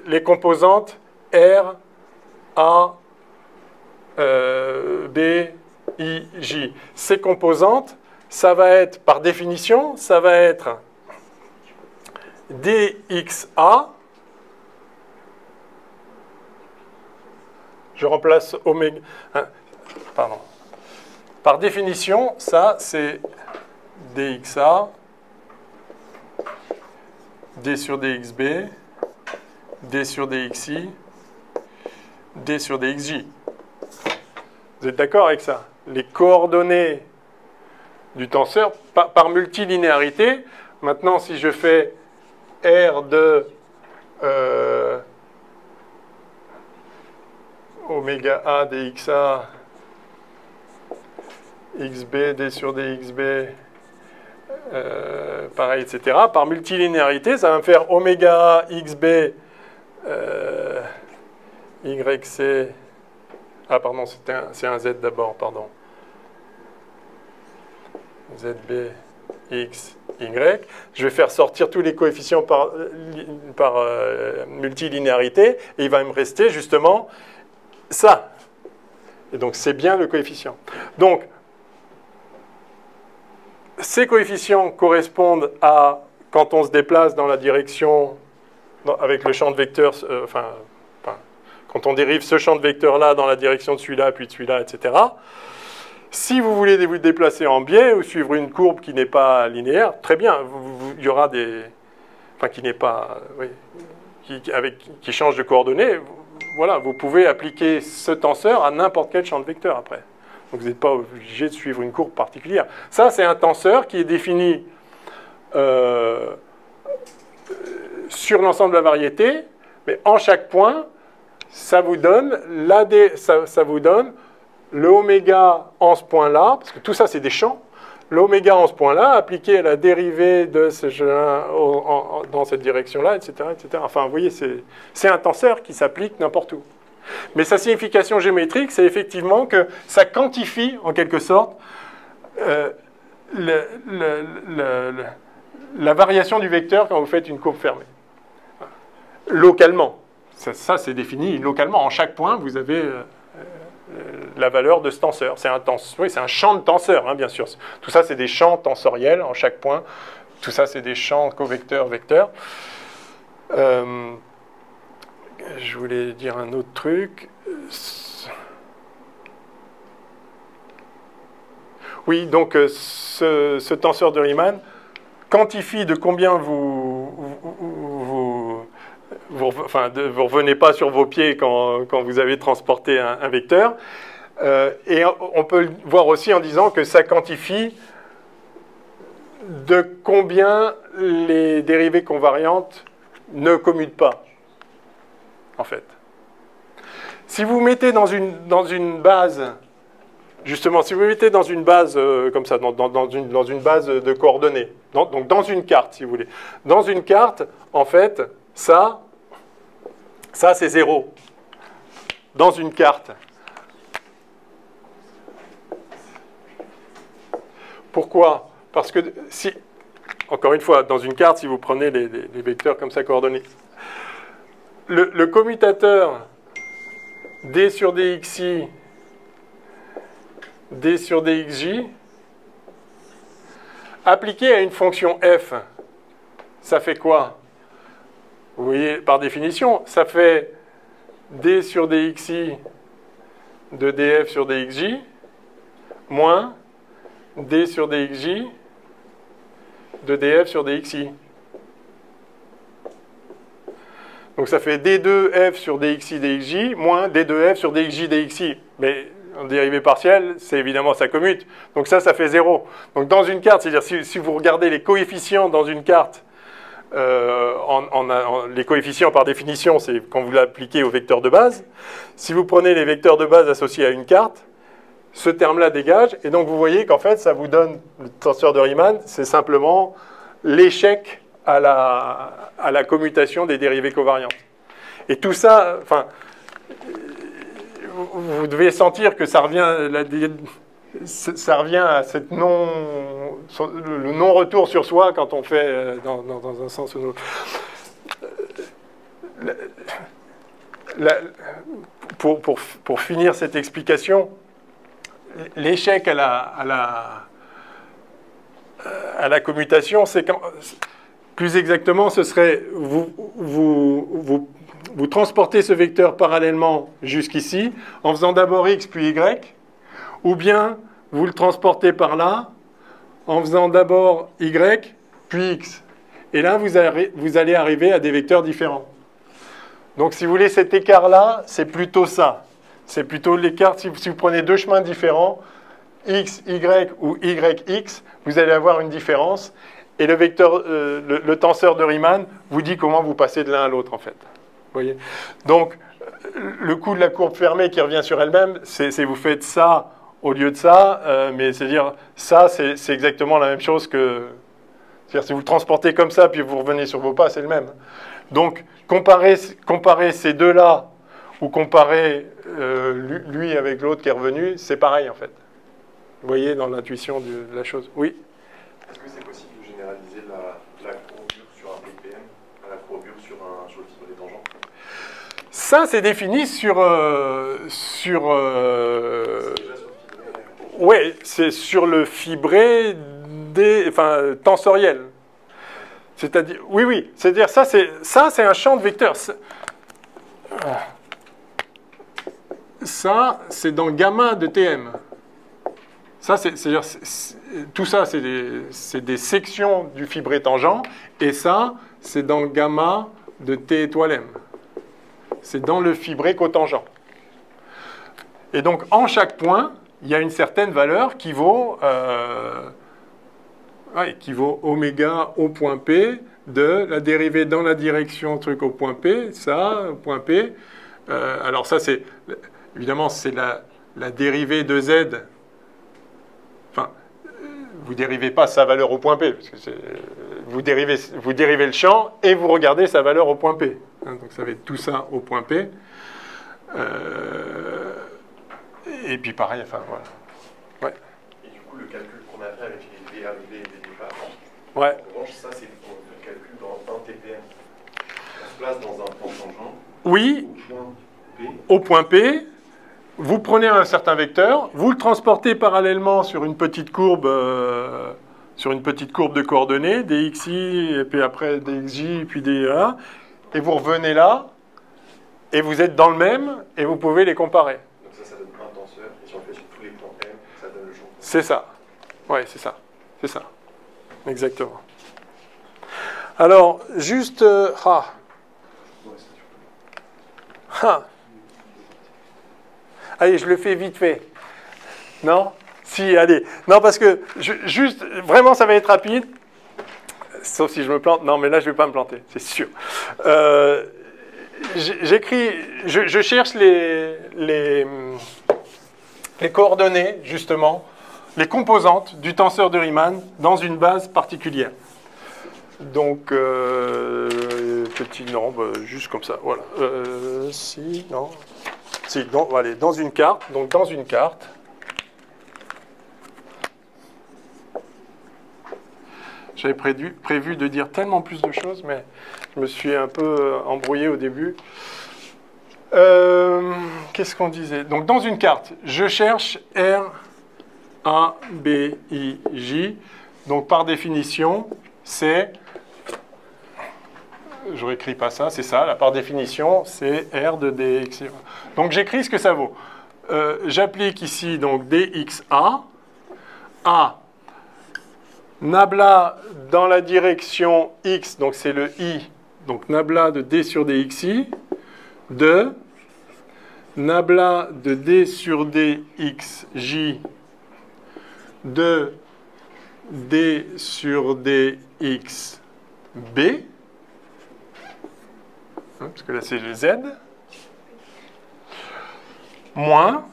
les composantes R, A, B, I, J. Ces composantes, ça va être, par définition, ça va être dxa. Je remplace oméga. Pardon. Par définition, ça, c'est dxa, d sur dxb, d sur dxi, d sur dxj. Vous êtes d'accord avec ça? Les coordonnées du tenseur par multilinéarité. Maintenant, si je fais R de oméga A dxa, xb, d sur dxb, pareil, etc. Par multilinéarité, ça va me faire oméga A xb, yc... Ah, pardon, c'est un z d'abord, pardon. zb, x, y. Je vais faire sortir tous les coefficients par multilinéarité, et il va me rester justement ça. Et donc, c'est bien le coefficient. Donc, ces coefficients correspondent à, quand on se déplace dans la direction, avec le champ de vecteurs, quand on dérive ce champ de vecteurs-là dans la direction de celui-là, puis de celui-là, etc. Si vous voulez vous déplacer en biais ou suivre une courbe qui n'est pas linéaire, très bien, il y aura des... Enfin, qui n'est pas... Oui, qui change de coordonnées. Voilà, vous pouvez appliquer ce tenseur à n'importe quel champ de vecteurs après. Donc vous n'êtes pas obligé de suivre une courbe particulière. Ça, c'est un tenseur qui est défini sur l'ensemble de la variété, mais en chaque point, ça vous donne le oméga en ce point-là, parce que tout ça, c'est des champs. L'oméga en ce point-là, appliqué à la dérivée de ce dans cette direction-là, etc., etc. Enfin, vous voyez, c'est un tenseur qui s'applique n'importe où. Mais sa signification géométrique, c'est effectivement que ça quantifie, en quelque sorte, la variation du vecteur quand vous faites une courbe fermée. Localement. Ça c'est défini localement. En chaque point, vous avez la valeur de ce tenseur. C'est un champ de tenseur, hein, bien sûr. Tout ça, c'est des champs tensoriels en chaque point. Tout ça, c'est des champs covecteurs, vecteurs. Je voulais dire un autre truc. Oui, donc ce tenseur de Riemann quantifie de combien vous revenez pas sur vos pieds quand vous avez transporté un vecteur. Et on peut le voir aussi en disant que ça quantifie de combien les dérivées convariantes ne commutent pas, en fait. Si vous mettez dans une base, justement, si vous mettez dans une base comme ça, dans une base de coordonnées, donc dans une carte, si vous voulez, dans une carte, en fait, ça c'est 0. Dans une carte. Pourquoi? Parce que si, encore une fois, dans une carte, si vous prenez les vecteurs comme ça coordonnés, le commutateur d sur dxi, d sur dxj, appliqué à une fonction f, ça fait quoi? Vous voyez, par définition, ça fait d sur dxi de df sur dxj moins d sur dxj de df sur dxi. Donc ça fait d2f sur dxi dxj moins d2f sur dxj dxi. Mais en dérivée partielle, c'est évidemment ça commute. Donc ça fait 0. Donc dans une carte, c'est-à-dire si vous regardez les coefficients dans une carte, les coefficients par définition, c'est quand vous l'appliquez au vecteur de base. Si vous prenez les vecteurs de base associés à une carte, ce terme-là dégage, et donc vous voyez qu'en fait, ça vous donne, le tenseur de Riemann, c'est simplement l'échec à la commutation des dérivées covariantes. Et tout ça, enfin, vous devez sentir que ça revient, ça revient à cette le non-retour sur soi quand on fait dans un sens ou l'autre. Pour finir cette explication, l'échec à la commutation, c'est quand, plus exactement, ce serait vous transportez ce vecteur parallèlement jusqu'ici en faisant d'abord x puis y, ou bien vous le transportez par là en faisant d'abord y puis x. Et là, vous allez arriver à des vecteurs différents. Donc, si vous voulez, cet écart-là, c'est plutôt ça. C'est plutôt l'écart, si vous prenez deux chemins différents, x, y ou y, x, vous allez avoir une différence. Et le vecteur, le tenseur de Riemann vous dit comment vous passez de l'un à l'autre, en fait. Vous voyez ? Donc, le coup de la courbe fermée qui revient sur elle-même, c'est vous faites ça au lieu de ça, mais c'est-à-dire, ça, c'est exactement la même chose que... C'est-à-dire, si vous le transportez comme ça, puis vous revenez sur vos pas, c'est le même. Donc, comparer ces deux-là, ou comparer lui avec l'autre qui est revenu, c'est pareil, en fait. Vous voyez, dans l'intuition de la chose. Oui ? Est-ce que c'est possible de généraliser la courbure sur un PPM à la courbure sur le fibre des tangents? Ça, c'est défini ouais, c'est sur le fibré tensoriel. C'est-à-dire, oui, c'est-à-dire ça, c'est un champ de vecteurs. Ça, c'est dans gamma de TM. Ça, c'est-à-dire, tout ça, c'est des sections du fibré tangent, et ça, c'est dans le gamma de T étoile M. C'est dans le fibré cotangent. Et donc, en chaque point, il y a une certaine valeur qui vaut oméga au point P de la dérivée dans la direction truc au point P, ça, au point P. Alors ça, c'est évidemment, c'est la dérivée de Z. Enfin, vous ne dérivez pas sa valeur au point P, parce que vous dérivez le champ et vous regardez sa valeur au point P. Hein, donc ça va être tout ça au point P. Et puis pareil, enfin voilà. Ouais. Et du coup, le calcul qu'on a fait avec les arrivées et les départs, ouais. En revanche, ça, c'est le calcul dans un TPM. On se place dans un point tangent. Oui, Au point P. Au point P, vous prenez un certain vecteur, vous le transportez parallèlement sur une petite courbe de coordonnées, des xi, et puis après des xj, puis des a, et vous revenez là, et vous êtes dans le même, et vous pouvez les comparer. Donc ça donne un tenseur, et si on le fait sur tous les points M, ça donne le champ. C'est ça. Oui, c'est ça. C'est ça. Exactement. Alors, juste... Allez, je le fais vite fait. Non? Si, allez. Non, parce que, juste, vraiment, ça va être rapide. Sauf si je me plante. Non, mais là, je ne vais pas me planter, c'est sûr. Je cherche les coordonnées, justement, les composantes du tenseur de Riemann dans une base particulière. Donc, petit nombre, juste comme ça, voilà. Si, donc, allez, dans une carte. Donc, dans une carte. J'avais prévu de dire tellement plus de choses, mais je me suis un peu embrouillé au début. Qu'est-ce qu'on disait? Donc, dans une carte, je cherche R, A, B, I, J. Donc, par définition, c'est... Je réécris pas ça, c'est ça. Là, par définition, c'est R de dx. Donc, j'écris ce que ça vaut. J'applique ici, donc, dxa. A, nabla dans la direction x, donc c'est le i. Donc, nabla de d sur dxi. De nabla de d sur dxj de d sur dxb, parce que là c'est le z, moins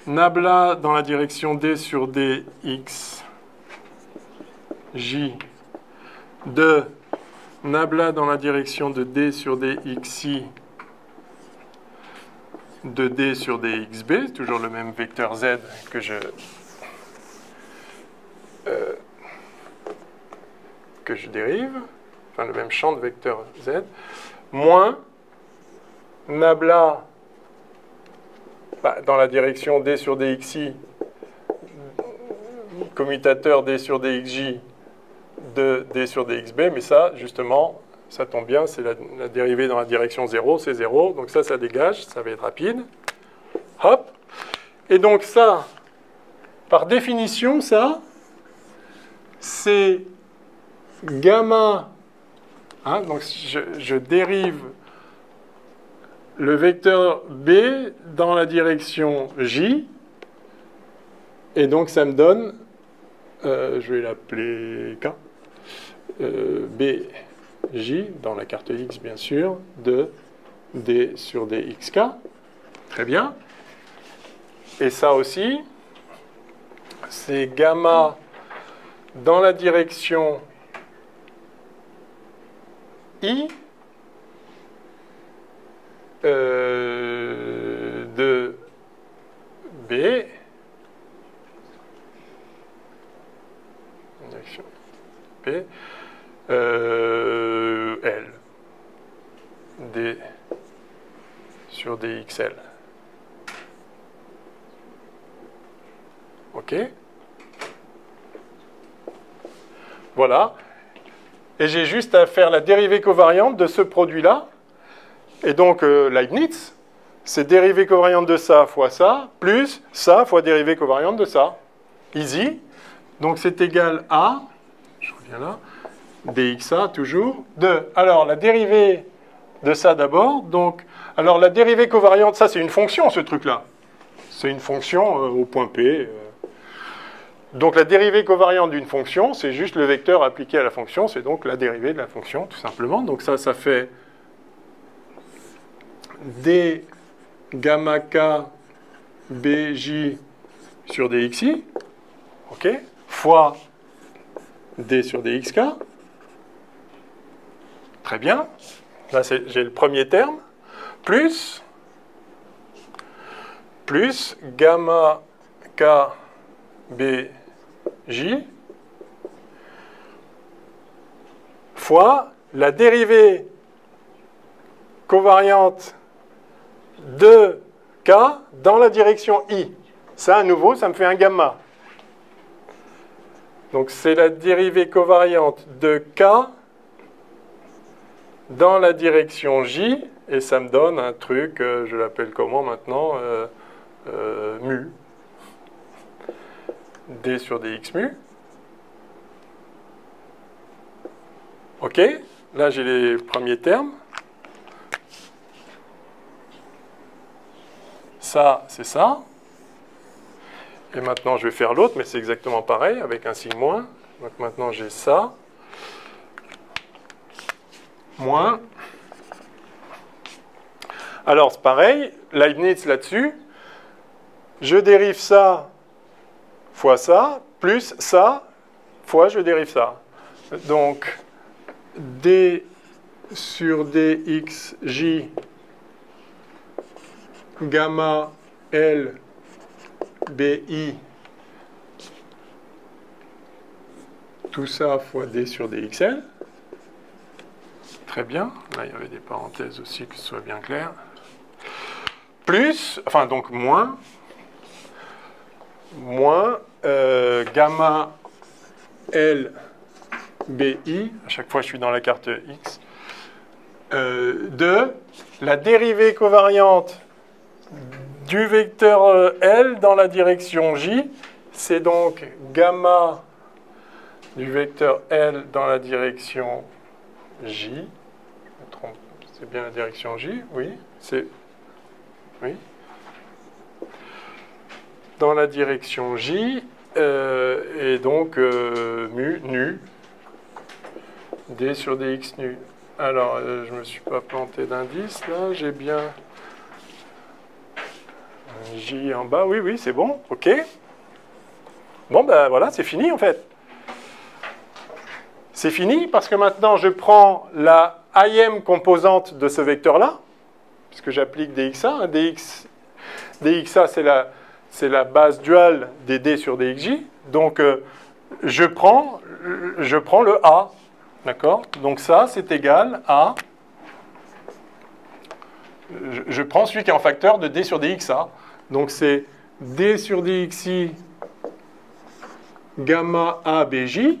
nabla dans la direction d sur d x j de nabla dans la direction de d sur d xi de d sur dxb, toujours le même vecteur z que je dérive, enfin le même champ de vecteur z, moins nabla dans la direction d sur dxi, commutateur d sur dxj de d sur dxb, mais ça, justement, ça tombe bien, c'est la dérivée dans la direction 0, c'est 0, donc ça dégage, ça va être rapide. Hop. Et donc ça, par définition, ça, c'est gamma, hein, donc je dérive le vecteur b dans la direction j, et donc ça me donne, je vais l'appeler k, bj, dans la carte x bien sûr, de d sur dxk. Très bien. Et ça aussi, c'est gamma dans la direction I de B, direction B, L, D sur DXL. OK? Voilà. Et j'ai juste à faire la dérivée covariante de ce produit-là. Et donc, Leibniz, c'est dérivée covariante de ça fois ça, plus ça fois dérivée covariante de ça. Easy. Donc, c'est égal à, je reviens là, dxa toujours, de, alors, la dérivée de ça d'abord. Donc, alors, la dérivée covariante, ça, c'est une fonction, ce truc-là. C'est une fonction au point P. Donc, la dérivée covariante d'une fonction, c'est juste le vecteur appliqué à la fonction. C'est donc la dérivée de la fonction, tout simplement. Donc, ça fait d gamma k bj sur dxi, ok, fois d sur dxk. Très bien. Là, j'ai le premier terme. Plus gamma k bj fois la dérivée covariante de k dans la direction i. Ça, à nouveau, ça me fait un gamma. Donc, c'est la dérivée covariante de k dans la direction j, et ça me donne un truc, je l'appelle comment maintenant, mu. D sur dx mu. OK, là, j'ai les premiers termes. Ça, c'est ça. Et maintenant, je vais faire l'autre, mais c'est exactement pareil, avec un signe moins. Donc maintenant, j'ai ça. Moins. Alors, c'est pareil, Leibniz là-dessus. Je dérive ça fois ça, plus ça, fois je dérive ça. Donc, d sur dxj gamma L BI, tout ça fois D sur DXL. Très bien. Là, il y avait des parenthèses aussi, que ce soit bien clair. Plus, enfin donc moins gamma L BI, à chaque fois je suis dans la carte X, de la dérivée covariante du vecteur L dans la direction J, c'est donc gamma du vecteur L dans la direction J. Je me trompe, c'est bien la direction J, oui, c'est... Oui. Dans la direction J, et donc mu, nu, D sur dx nu. Alors, je ne me suis pas planté d'indice, là, j'ai bien... J en bas, oui, c'est bon, ok. Bon, ben voilà, c'est fini en fait. C'est fini parce que maintenant je prends la IM composante de ce vecteur-là, puisque j'applique dxa. Hein, dxa, c'est la base duale des d sur dxj. Donc, je prends le a. D'accord? Donc ça, c'est égal à... Je prends celui qui est en facteur de d sur dxa. Donc c'est d sur dxi gamma a bj.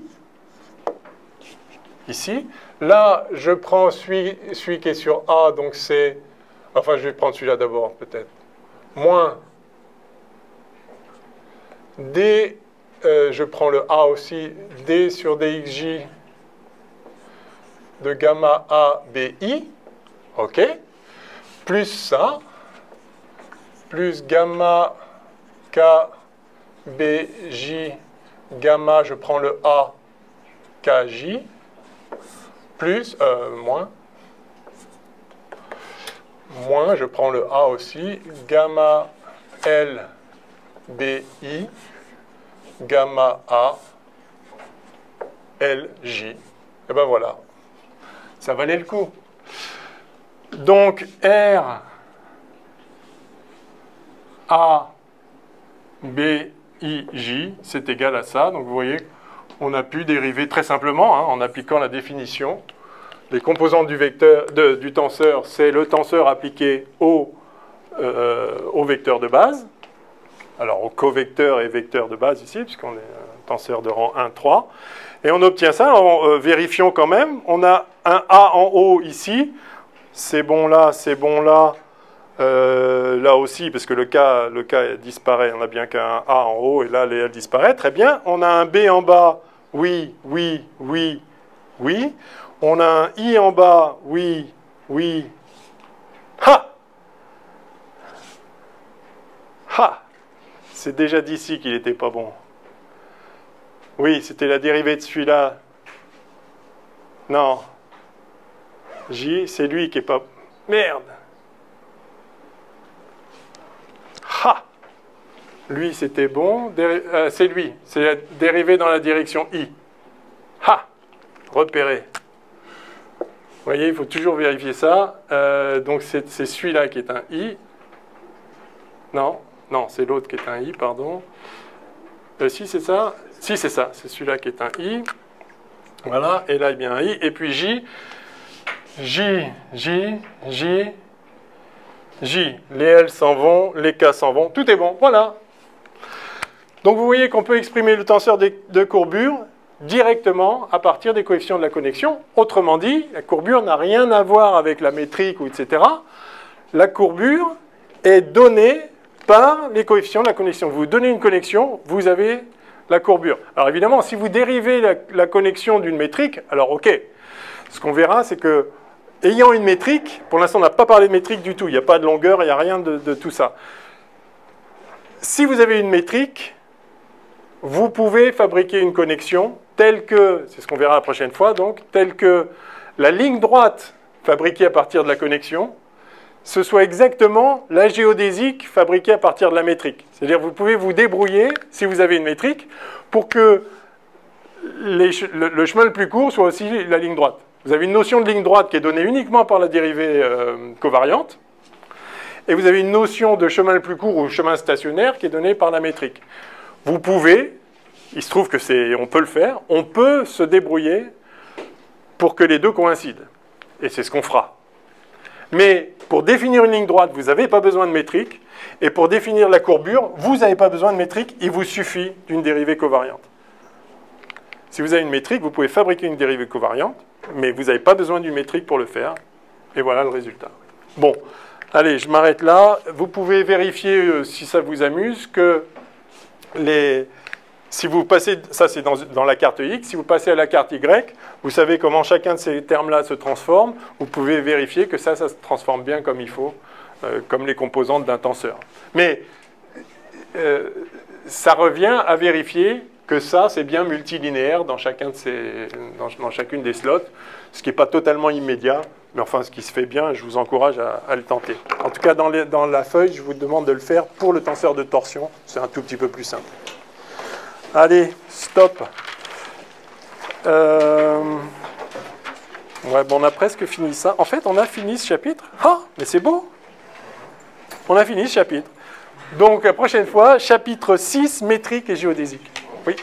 Ici. Là, je prends celui qui est sur a, donc c'est... Enfin, je vais prendre celui-là d'abord, peut-être. Moins d, je prends le a aussi, d sur dxj de gamma a bi, ok, plus ça, plus gamma k bj gamma, je prends le a kj, plus, moins, je prends le a aussi, gamma l bi, gamma a lj. Et ben voilà. Ça valait le coup. Donc, R, A, B, I, J, c'est égal à ça. Donc, vous voyez, on a pu dériver très simplement, hein, en appliquant la définition. Les composantes du vecteur, du tenseur, c'est le tenseur appliqué au vecteur de base. Alors, au covecteur et vecteur de base ici, puisqu'on est un tenseur de rang 1, 3. Et on obtient ça en vérifiant quand même. On a un A en haut ici. C'est bon là, là aussi, parce que le K disparaît. On n'a bien qu'un A en haut, et là, les L disparaît. Très bien. On a un B en bas. Oui. On a un I en bas. Oui. Ha! C'est déjà d'ici qu'il n'était pas bon. Oui, c'était la dérivée de celui-là. Non. J, c'est lui qui est pas... Merde. Ha! Lui, c'était bon. C'est lui. C'est la dérivée dans la direction I. Ha! Repéré. Vous voyez, il faut toujours vérifier ça. Donc, c'est celui-là qui est un I. Non, c'est l'autre qui est un I, pardon. Si, c'est ça. Si, c'est ça. C'est celui-là qui est un I. Voilà. Et là, il y a un I. Et puis J. Les L s'en vont, les K s'en vont. Tout est bon. Voilà. Donc, vous voyez qu'on peut exprimer le tenseur de courbure directement à partir des coefficients de la connexion. Autrement dit, la courbure n'a rien à voir avec la métrique, ou etc. La courbure est donnée par les coefficients de la connexion. Vous donnez une connexion, vous avez la courbure. Alors évidemment, si vous dérivez la connexion d'une métrique, alors ok. Ce qu'on verra, c'est que, ayant une métrique, pour l'instant on n'a pas parlé de métrique du tout, il n'y a pas de longueur, il n'y a rien de tout ça. Si vous avez une métrique, vous pouvez fabriquer une connexion telle que, c'est ce qu'on verra la prochaine fois, donc, telle que la ligne droite fabriquée à partir de la connexion, ce soit exactement la géodésique fabriquée à partir de la métrique. C'est-à-dire que vous pouvez vous débrouiller, si vous avez une métrique, pour que le chemin le plus court soit aussi la ligne droite. Vous avez une notion de ligne droite qui est donnée uniquement par la dérivée covariante, et vous avez une notion de chemin le plus court ou chemin stationnaire qui est donnée par la métrique. Vous pouvez, il se trouve que on peut le faire, on peut se débrouiller pour que les deux coïncident. Et c'est ce qu'on fera. Mais pour définir une ligne droite, vous n'avez pas besoin de métrique. Et pour définir la courbure, vous n'avez pas besoin de métrique. Il vous suffit d'une dérivée covariante. Si vous avez une métrique, vous pouvez fabriquer une dérivée covariante, mais vous n'avez pas besoin d'une métrique pour le faire. Et voilà le résultat. Bon, allez, je m'arrête là. Vous pouvez vérifier, si ça vous amuse, que si vous passez, ça c'est dans la carte X, si vous passez à la carte Y, vous savez comment chacun de ces termes-là se transforme. Vous pouvez vérifier que ça se transforme bien comme il faut, comme les composantes d'un tenseur. Mais ça revient à vérifier que ça, c'est bien multilinéaire dans chacune des slots, ce qui n'est pas totalement immédiat Mais enfin, ce qui se fait bien, je vous encourage à le tenter. En tout cas, dans la feuille, je vous demande de le faire pour le tenseur de torsion. C'est un tout petit peu plus simple. Allez, stop. Ouais, bon, on a presque fini ça. En fait, on a fini ce chapitre. Ah, mais c'est beau. On a fini ce chapitre. Donc, la prochaine fois, chapitre 6, métrique et géodésique. Oui.